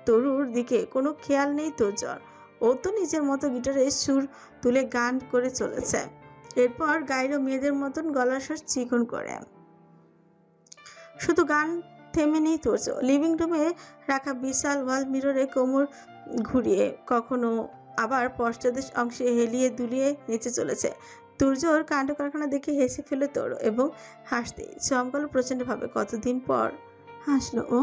Speaker 1: তরুর দিকে কোনো খেয়াল নেই তুর্যর। ও তো নিজের মতো গিটারের সুর তুলে গান করে চলেছে। এরপর গাইল মেয়েদের মতন গলার স্বর চিকন করে। শুধু গান থেমে নেই তুর্য। লিভিং রুমে রাখা বিশাল ওয়াল মিররে কোমর ঘুরিয়ে কখনো আবার পশ্চাদেশ অংশে হেলিয়ে দুলিয়ে নিচে চলেছে। তুর্যর কাণ্ড কারখানা দেখে হেসে ফেলে তরু এবং হাসতেই চমকালো প্রচণ্ডভাবে। কতদিন পর হাসলো ও।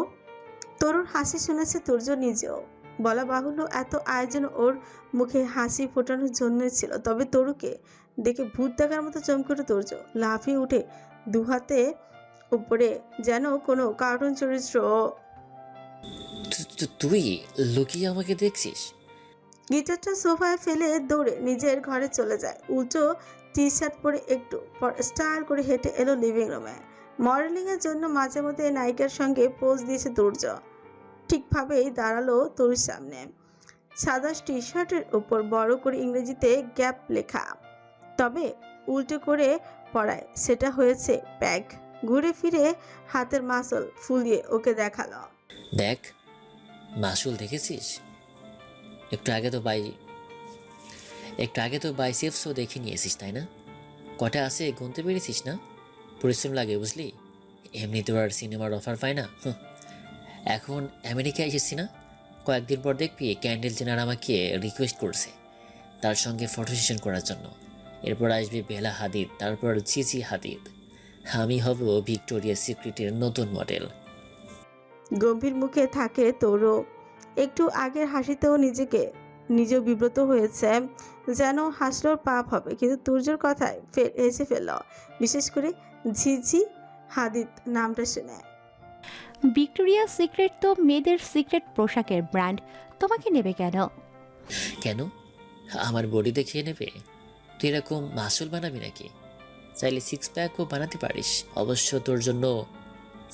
Speaker 1: তরুর হাসি শুনেছে তুর্য নিজেও। বলা বাহুল্য এত আয়োজন ওর মুখে হাসি ফোটানোর জন্যই ছিল। তবে তরুকে দেখে ভূত দেখার মতো চমকে উঠে তুর্য। লাফিয়ে উঠে দুহাতে উপরে যেন কোনো কার্টুন চরিত্র।
Speaker 9: তুই লুকিয়ে আমাকে দেখছিস?
Speaker 1: গিটারটা সোফায় ফেলে দৌড়ে নিজের ঘরে চলে যায়। উল্টো টি শার্ট পরে একটু পর স্টাইল করে হেঁটে এলো লিভিং রুমে। মডেলিং এর জন্য মাঝে মধ্যে নায়িকার সঙ্গে পোজ দিয়েছে তুর্য। ঠিকভাবেই দাঁড়ালো তরুর সামনে। সাদা টি শার্টের উপর বড় করে ইংরেজিতে গ্যাপ লেখা, তবে উল্টো করে পড়ায় সেটা হয়েছে প্যাক। ঘুরে ফিরে হাতের মাসল ফুলিয়ে ওকে দেখালো।
Speaker 9: দেখ, মাসুল দেখেছিস? একটু আগে তো বাইসেপসও দেখে নিয়েছিস, তাই না? কটা আছে গুনতে পেরেছিস না? পরিশ্রম লাগে বুঝলি। এমনি তো আর সিনেমার অফার পায় না। এখন আমেরিকায় এসেছি না, কয়েকদিন পর দেখবি ক্যান্ডেল জেনার আমাকে রিকোয়েস্ট করছে তার সঙ্গে ফটো সেশন করার জন্য। এরপর আসবে বেলা হাদিদ, তারপর জিজি হাদিদ। আমি হব ভিক্টোরিয়া সিক্রেটের নতুন মডেল।
Speaker 1: গম্ভীর মুখে থাকে তরু। একটু আগের হাসিতেও নিজেও বিব্রত হয়েছে, যেন হাসলেও পাপ হবে। কিন্তু তুর্যর কথায় ফের হেসে ফেলল, বিশেষ করে ঝিঝি হাদিদ নামটা শুনে।
Speaker 11: ভিক্টোরিয়া সিক্রেট তো মেয়েদের সিক্রেট পোশাকের ব্র্যান্ড, তোমাকে নেবে কেন?
Speaker 9: কেন, আমার বডি দেখিয়ে নেবে? তুই এরকম মাসুল বানাবি নাকি? চাইলে 6 প্যাকও বানাতে পারিস। অবশ্য তোর জন্য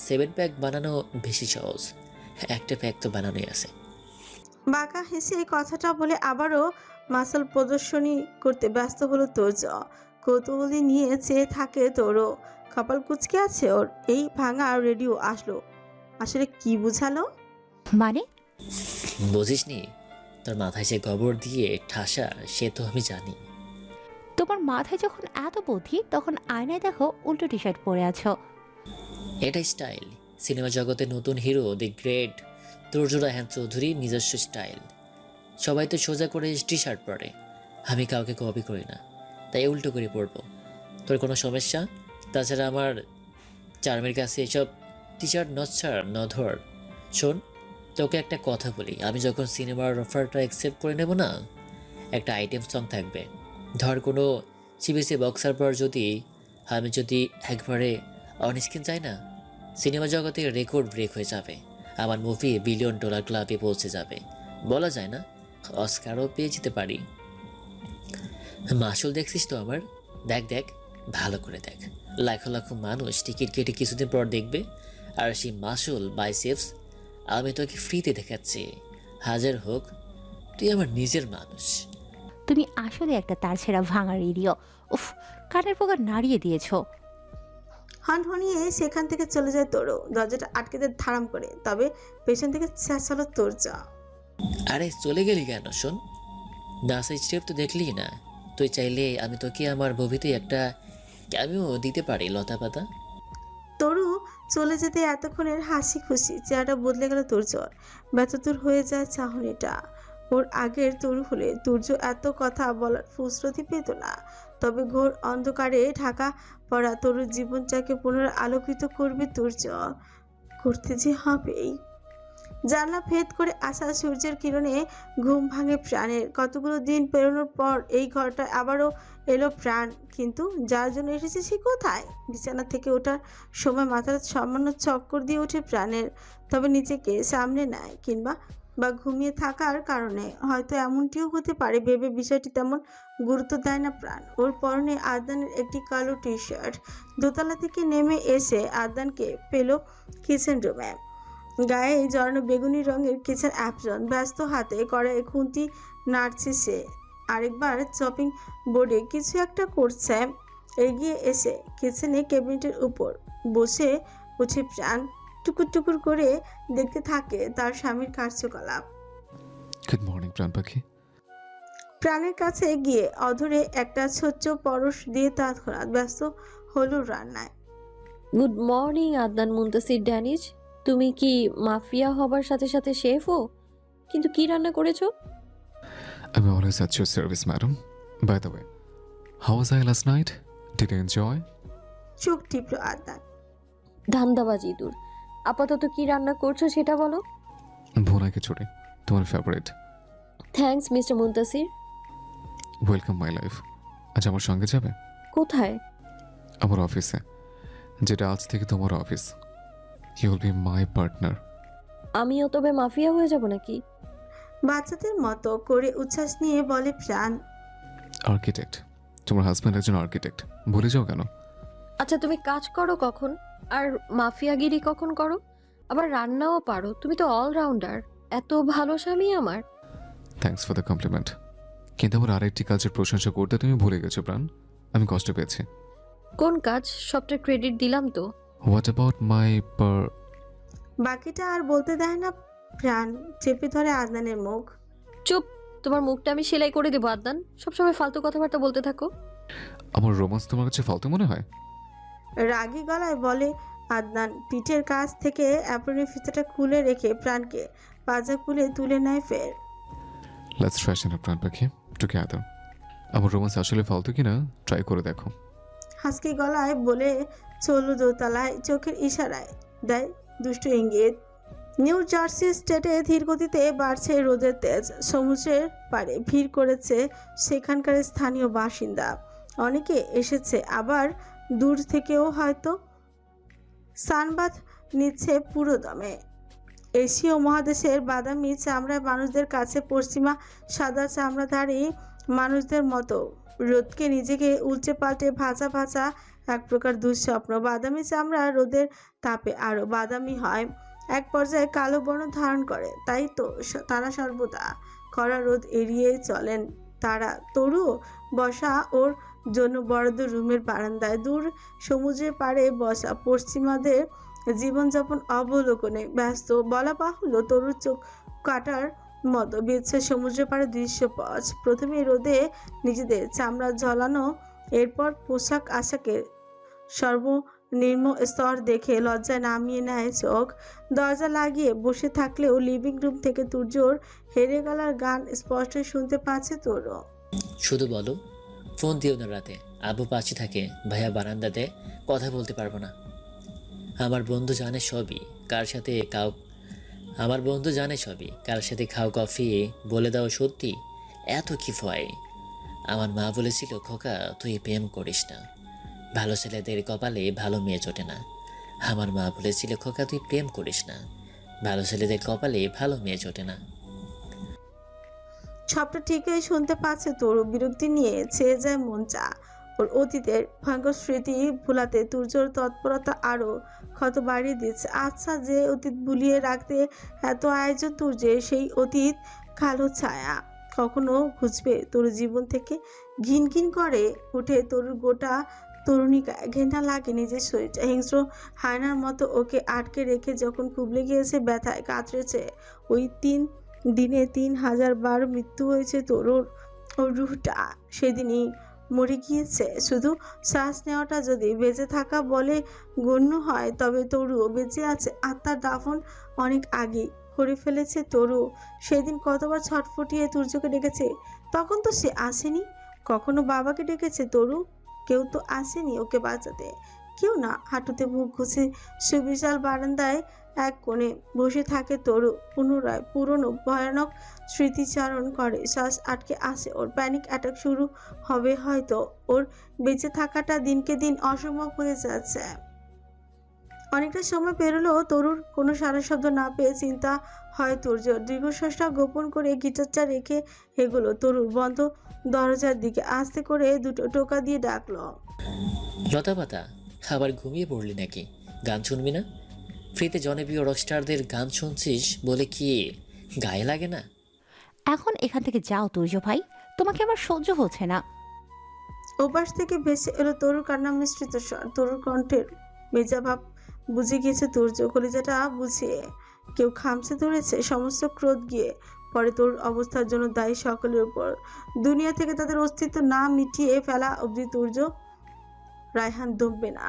Speaker 9: 7 প্যাক বানানো বেশি সহজ। একটা প্যাক তো বানানোই আছে।
Speaker 1: বাঁকা হেসে কথাটা বলে আবারও মাসাল প্রদর্শনী করতে ব্যস্ত হলো তোর্য। কৌতূহলী নিয়ে চেয়ে থাকে তোরও। কপাল কুচকে আছে ওর। এই ভাঙা রেডিও আসলো, আসলে কি বুঝালো?
Speaker 11: মানে?
Speaker 9: বুঝিসনি? তোর মাথায় যে গোবর দিয়ে ঠাসা সে তো আমি জানি।
Speaker 11: তোমার মাথায় যখন এত বুদ্ধি তখন আয়নায় দেখো উল্টো টি শার্ট পরে আছো।
Speaker 9: এটাই স্টাইল। সিনেমা জগতে নতুন hero the great Turjo Raihan Chowdhury নিজস্ব স্টাইল। সবাই তো সোজা করে টি শার্ট পরে, আমি কাউকে কপি করি না, তাই উল্টো করে পরবো। তোর কোনো সমস্যা? তাছাড়া আমার চার্মের কাছে এসব টি শার্ট নচ্ছাড় নধর। শোন, তোকে একটা কথা বলি, আমি যখন সিনেমার অফারটা অ্যাকসেপ্ট করে নেব না, একটা আইটেম সং থাকবে। ধর কোনো সিবিসি বক্সার পর আমি যদি একবারে অন স্ক্রিন যাই না, সিনেমা জগতে রেকর্ড ব্রেক হয়ে যাবে। আমার মুভি $1 বিলিয়ন ক্লাবে পৌঁছে যাবে। বলা যায় না, অস্কারও পেয়ে যেতে পারি। মাসুল দেখছিস তো আমার? দেখ দেখ, ভালো করে দেখ। লাখ লাখ মানুষ টিকিট কেটে কিছুদিন পর দেখবে, আর সেই মাসুল বাইসেপস আমি তোকে ফ্রিতে দেখাচ্ছি। হাজার হোক, তুই আমার নিজের মানুষ।
Speaker 11: তুমি আসলে একটা তার ছেঁড়া ভাঙা রেডিও। উফ, কানের পোকা নাড়িয়ে দিয়েছো।
Speaker 1: হনহনিয়ে সেখান থেকে চলে যায় তোরও। দরজাটা আটকে দেয় ধারাম করে, তবে পেছন থেকে চেঁচালো তোর্য।
Speaker 9: আরে চলে গেলি কেন? শোন, নাচের স্টেপ তো দেখলি না? তুই চাইলে আমি তোকে আমার মুভিতে একটা ক্যামিও দিতে পারি, লতা পাতা।
Speaker 1: তরু চলে যেতে এতক্ষণের হাসি খুশি চেহারাটা বদলে গেল তুর্যর। ব্যথতুর হয়ে যায় চাহনিটা। ওর আগের তরু হলে তুর্য এত কথা বলার ফুসরতি পেত না। তবে ঘোর অন্ধকারে ঢাকা পড়া তরুর জীবনটাকে পুনরায় আলোকিত করবে তুর্য। করতে যে হবেই। জানলা ভেদ করে আসা সূর্যের কিরণে ঘুম ভাঙে প্রাণের। কতগুলো দিন পেরোনোর পর এই ঘরটায় আবারও এলো প্রাণ। কিন্তু যার জন্য এসেছে সে কোথায়? বিছানা থেকে ওঠার সময় মাথার সামান্য চক্কর দিয়ে ওঠে প্রাণের। তবে নিজেকে সামনে নেয়, কিংবা ঘুমিয়ে থাকার কারণে হয়তো এমনটিও হতে পারে ভেবে বিষয়টি তেমন গুরুত্ব দেয় না প্রাণ। ওর পরনে আদনানের একটি কালো টি শার্ট। দোতলা থেকে নেমে এসে আদনানকে পেল কিচেন রুমে। গায়ে জড়ানো বেগুনি রঙের কিচেন অ্যাপ্রন, ব্যস্ত হাতে কড়াইয়ে খুন্তি নাড়ছে সে। আরেকবার চপিং বোর্ডে কিছু একটা করছে। এগিয়ে এসে কিচেনে ক্যাবিনেটের উপর বসে উঠে প্রাণ টুকুর টুকুর করে দেখতে থাকে তার স্বামীর কার্যকলাপ।
Speaker 5: গুড মর্নিং প্রাণ পাখি।
Speaker 1: প্রাণের কাছে গিয়ে অধরে একটা ছোট্ট পরশ দিয়ে তৎক্ষণাৎ ব্যস্ত হলো রান্নায়।
Speaker 8: Good morning Adnan Muntasir Dennis. তুমি কি মাফিয়া হবার সাথে সাথে শেফও? কিন্তু কি রান্না করেছো?
Speaker 5: I'm always at your service, madam. By the way, how was I last night? Did you enjoy?
Speaker 1: চোখ টিপল আদনান।
Speaker 8: ধান্দাবাজি দূর। আপাতত কি রান্না করছো সেটা বলো।
Speaker 5: ভুনা খিচুড়ি, তোমার favourite.
Speaker 8: Thanks mister Muntasir.
Speaker 5: Welcome my life. আজ আমার সঙ্গে যাবে?
Speaker 8: কোথায়?
Speaker 5: আমার অফিসে, যেটা আজ থেকে তোমার office. You will be my partner.
Speaker 8: আমিও তবে মাফিয়া হয়ে যাব নাকি?
Speaker 1: বাচ্চাদের মতো করে উচ্ছ্বাস নিয়ে বলে প্রাণ।
Speaker 5: আর্কিটেক্ট, তোমার হাজব্যান্ড একজন আর্কিটেক্ট, ভুলে যাও কেন?
Speaker 8: আচ্ছা তুমি কাজ করো কখন, আর মাফিয়াগিরি কখন করো? আবার রান্নাও পারো, তুমি তো অলরাউন্ডার। এত ভালো স্বামী আমার।
Speaker 5: Thanks for the compliment. কিন্তু আমার আরেকটি কাজের প্রশংসা করতে তুমি ভুলে গেছো প্রাণ। আমি কষ্ট পেয়েছি।
Speaker 8: কোন কাজ? সবটা ক্রেডিট দিলাম তো।
Speaker 5: হোয়াট অ্যাবাউট মাই
Speaker 1: বাকিটা আর বলতে দেয় না প্রাণ, চেপে ধরে আদনানের মুখ।
Speaker 8: চুপ, তোমার মুখটা আমি সেলাই করে দেবো আদনান। সবসময় ফালতু কথাবার্তা বলতে থাকো।
Speaker 5: আমার রোমান্স তোমার কাছে ফালতু মনে হয়?
Speaker 1: রাগী গলায় বলে আদনান। পিঠের কাছ থেকে অ্যাপ্রনের ফিতাটা খুলে রেখে প্রাণকে পাজা খুলে তুলে নেয় ফের।
Speaker 5: লেটস ফ্যাশন আপ প্রাণ পাখি টুগেদার। আমার রোমান্স আসলে ফালতু কিনা ট্রাই করে দেখো।
Speaker 1: হাসকি গলায় বলে চলু দোতলায়, চোখের ইশারায় দেয় দুষ্টু ইঙ্গিত। নিউ জার্সি স্টেটে ধীর গতিতে বাড়ছে রোদের তেজ। সমুদ্রের পাড়ে ভিড় করেছে সেখানকার স্থানীয় বাসিন্দা। অনেকে এসেছে, আবার দূর থেকেও হয়তো সানবাথ নিচ্ছে পুরো দমে। এশীয় মহাদেশের বাদামি চামড়ার মানুষদের কাছে পশ্চিমা সাদা চামড়াধারী মানুষদের মতো রোদকে নিজেকে উল্টে পাল্টে ভাজা ভাজা এক প্রকার দুঃস্বপ্ন। বাদামি চামড়া রোদের তাপে আরও বাদামি হয়। এক পর্যায়ে কালো বর্ণ ধারণ করে। তাই তো তারা সর্বদা খরা রোদ এড়িয়ে চলেন। তারা তরু বসা ওর জন্য বরাদ্দ রুমের বারান্দায়, দূর সমুদ্রের পাড়ে বসা পশ্চিমাদের জীবনযাপন অবলোকনে ব্যস্ত। বলা বাহুল্য, তরুর চোখ কাটার মতো বিচ্ছে সমুদ্রের পাড়ে দৃশ্যপট। প্রথমে রোদে নিজেদের চামড়া ঝলানো, এরপর পোশাক আশাকের সর্বনিম্ন স্তর দেখে লজ্জায় নামিয়ে নেয় চোখ। দরজা লাগিয়ে বসে থাকলেও লিভিং রুম থেকে তুর্যর হেরে গলার গান স্পষ্ট শুনতে পাচ্ছে তরু।
Speaker 9: শুধু বলো, ফোন দিও না রাতে। আব্বু পাশে থাকে, ভাইয়া বারান্দাতে, কথা বলতে পারবো না। আমার বন্ধু জানে সবই, কার সাথে খাও কফি, বলে দাও সত্যি, এত কি ভয়? আমার মা বলেছিল, খোকা তুই প্রেম করিস না, ভালো ছেলেদের কপালে ভালো মেয়ে জোটে না। আমার মা বলেছিল, খোকা তুই প্রেম করিস না, ভালো ছেলেদের কপালে ভালো মেয়ে জোটে না।
Speaker 1: সবটা ঠিকই শুনতে পাচ্ছে তরু। বিরক্তি নিয়ে ছেয়ে যায় মনটা। ওর অতীতের ভয়ঙ্কর স্মৃতি ভুলাতে তুর্যর তৎপরতা আরো ক্ষত বাড়িয়ে দিচ্ছে। আচ্ছা, যে অতীত ভুলিয়ে রাখতে এত আয়োজন তুর্যের, সেই অতীত কালো ছায়া কখনো ঘুচবে তরুর জীবন থেকে? ঘিন ঘিন করে উঠে তরুর গোটা তরুণিকায়। ঘেন্না লাগে নিজের শরীরটা। হিংস্র হায়নার মতো ওকে আটকে রেখে যখন কুবলে গিয়েছে, ব্যথায় কাতরেছে। ওই 3 দিনে 3000 বার মৃত্যু হয়েছে তরুর। ওর রুহটা সেদিনই মরে গিয়েছে। শুধু শ্বাস নেওয়াটা যদি বেঁচে থাকা বলে গণ্য হয়, তবে তরুও বেঁচে আছে। আত্মার দাফন অনেক আগে করে ফেলেছে তরু। সেদিন কতবার ছটফটিয়ে তুর্যকে ডেকেছে, তখন তো সে আসেনি। কখনো বাবাকে ডেকেছে তরু, কেউ তো আসেনি ওকে বাঁচাতে। কেউ না। হাঁটুতে মুখ ঘুষে সুবিশাল বারান্দায় এক কোণে বসে থাকে তরু। পুনরায় পুরনো ভয়ানক স্মৃতিচারণ করে। শ্বাস আটকে আসে ওর। প্যানিক অ্যাটাক শুরু হবে হয়তো। ওর বেঁচে থাকাটা দিনকে দিন অসম্ভব হয়ে যাচ্ছে। অনেকটা সময় পেরোলো তরুর কোনো সারা শব্দ না পেয়ে। চিন্তা হয় তুর্যর। দীর্ঘশ্বাসটা গোপন করে গিটারটা রেখে এগুলো তরুর বন্ধ দরজার দিকে আস্তে করে দুটো টোকা দিয়ে ডাকলো।
Speaker 9: লতাপাতা, আবার ঘুমিয়ে পড়লি নাকি? গান শুনবি না? ফ্রিতে জনপ্রিয় রকস্টারদের গান শুনছিস বলে কি গায়ে লাগে না?
Speaker 11: এখন এখান থেকে যাও তুর্য ভাই, তোমাকে আমার সহ্য হচ্ছে না।
Speaker 1: ওপাশ থেকে ভেসে এলো তরুর কান্না মিশ্রিত স্বর। তরুর কণ্ঠের মেজা ভাব বুঝে গিয়েছে তুর্য। কলিজাটা বুঝিয়ে কেউ খামছে ধরেছে। সমস্ত ক্রোধ গিয়ে পরে তোর অবস্থার জন্য দায়ী সকলের উপর। দুনিয়া থেকে তাদের অস্তিত্ব না মিটিয়ে ফেলা অবধি তুর্য রায়হান দমবে না।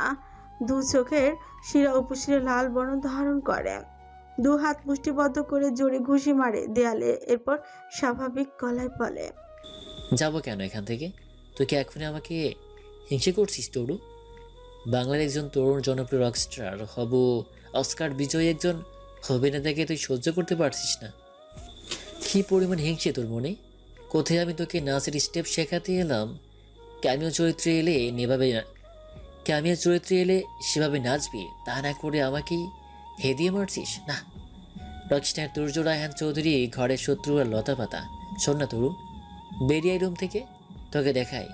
Speaker 1: দু চোখের শিরা উপশিরা লাল বর্ণ ধারণ করে। দু হাত মুষ্টিবদ্ধ করে জোরে ঘুষি মারে দেয়ালে। এরপর স্বাভাবিক গলায় বলে,
Speaker 9: যাবো কেন এখান থেকে? তুই কি এখনই আমাকে হিংসে করছিস তরু? বাংলার একজন তরুণ জনপ্রিয় রকস্টার হব, অস্কার বিজয়ী একজন অভিনেতাকে তুই সহ্য করতে পারছিস না? কি পরিমাণ হিংসে তোর মনে! কোথায় আমি তোকে নাচের স্টেপ শেখাতে এলাম, ক্যামিও চরিত্রে এলে সেভাবে নাচবি, তা না করে আমাকেই হেদিয়ে মারছিস? না, রকস্টার তুর্য রায়হান চৌধুরী ঘরের শত্রু আর লতাপাতা। শোন না তরু, বেরিয়ে রুম থেকে, তোকে দেখাই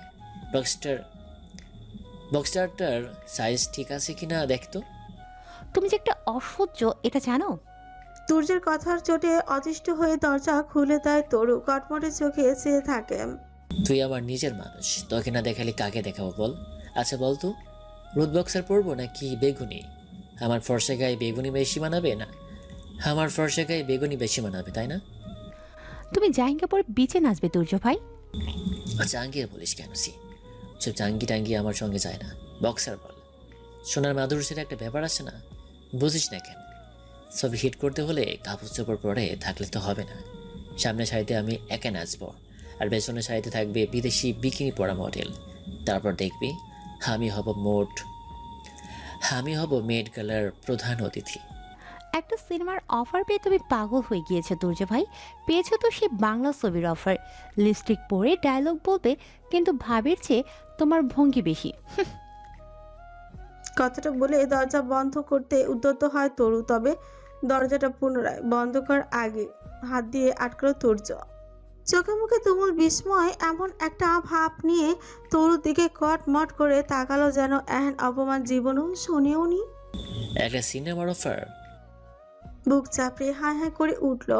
Speaker 9: বক্সটারটার সাইজ ঠিক আছে কিনা দেখতো।
Speaker 11: তুমি যে একটা অসহ্য, এটা জানো?
Speaker 1: তুর্যের কথার চোটে অতিষ্ঠ হয়ে দরজা খুলে দেয় তরু। কটমটে চোখে চেয়ে থাকে।
Speaker 9: তুই আমার নিজের মানুষ, তোকে না দেখালে কাকে দেখাবো বল? আচ্ছা বল তো, রোদ বক্সার পরবো নাকি বেগুনি? আমার ফর্সা গায়ে বেগুনি বেশি মানাবে না? আমার ফর্সা গায়ে বেগুনি বেশি মানাবে, তাই না?
Speaker 11: তুমি জাহিঙ্গা পরে বিচে নাচবে তুর্য ভাই?
Speaker 9: জাঙ্গিয়ে বলিস কেন? সব জাঙ্গি টাঙ্গি আমার সঙ্গে যায় না, বক্সার বল। সোনার মাধুর্যের একটা ব্যাপার আছে না, বুঝিস না কেন? সব হিট করতে হলে কাপড় চোপড় পরে থাকলে তো হবে না। সামনে সারিতে আমি একা নাচবো, আর পেছনের সারিতে থাকবে বিদেশি বিকিনি পরা মডেল। তারপর দেখবি আমি হব মেড গালার প্রধান অতিথি।
Speaker 11: একটা সিনেমার অফার পেয়ে তুমি পাগল হয়ে গিয়েছো তুর্য ভাই। পেয়েছো তো সেই বাংলা ছবির অফার। লিপস্টিক পরে ডায়লগ বলবে, কিন্তু ভাবের চেয়ে তোমার ভঙ্গি বেশি।
Speaker 1: কথাটা বলে দরজা বন্ধ করতে উদ্যত হয় তরু। তবে দরজাটা পুনরায় বন্ধ করার আগে হাত দিয়ে আটকালো তুর্য। চোখে মুখে তুমুল বিস্ময়। এমন একটা ভাব নিয়ে তরুর দিকে কটমট করে তাকালো, যেন এহেন অপমান জীবনেও শুনেওনি।
Speaker 9: একটা সিনেমার অফার?
Speaker 1: বুক চাপড়ে হাই হাই করে উঠল,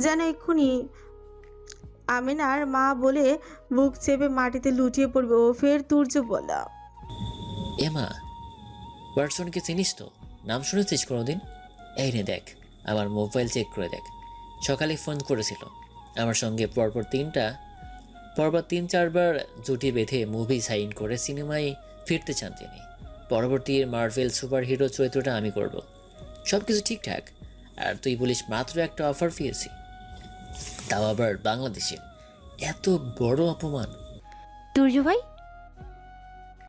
Speaker 1: যেন এক্ষুনি আমিনার মা বলে বুক চেপে মাটিতে লুটিয়ে পড়বে। ও ফের তুর্য বলল,
Speaker 9: এমা ওয়াটসনকে চিনিস তো? নাম শুনেছিস কোনোদিন? এই নে দেখ, আমার মোবাইল চেক করে দেখ। সকালে ফোন করেছিল আমার সঙ্গে, পরপর 3-4বার জুটি বেঁধে মুভি সাইন করে সিনেমায় ফিরতে চান তিনি। পরবর্তী মার্ভেল সুপার হিরো চরিত্রটা আমি করব। সব কিছু ঠিকঠাক, আর তুই বলিস মাত্র একটা অফার পেয়েছি, তাও আবার বাংলাদেশের। এত বড় অপমান!
Speaker 11: তুর্য ভাই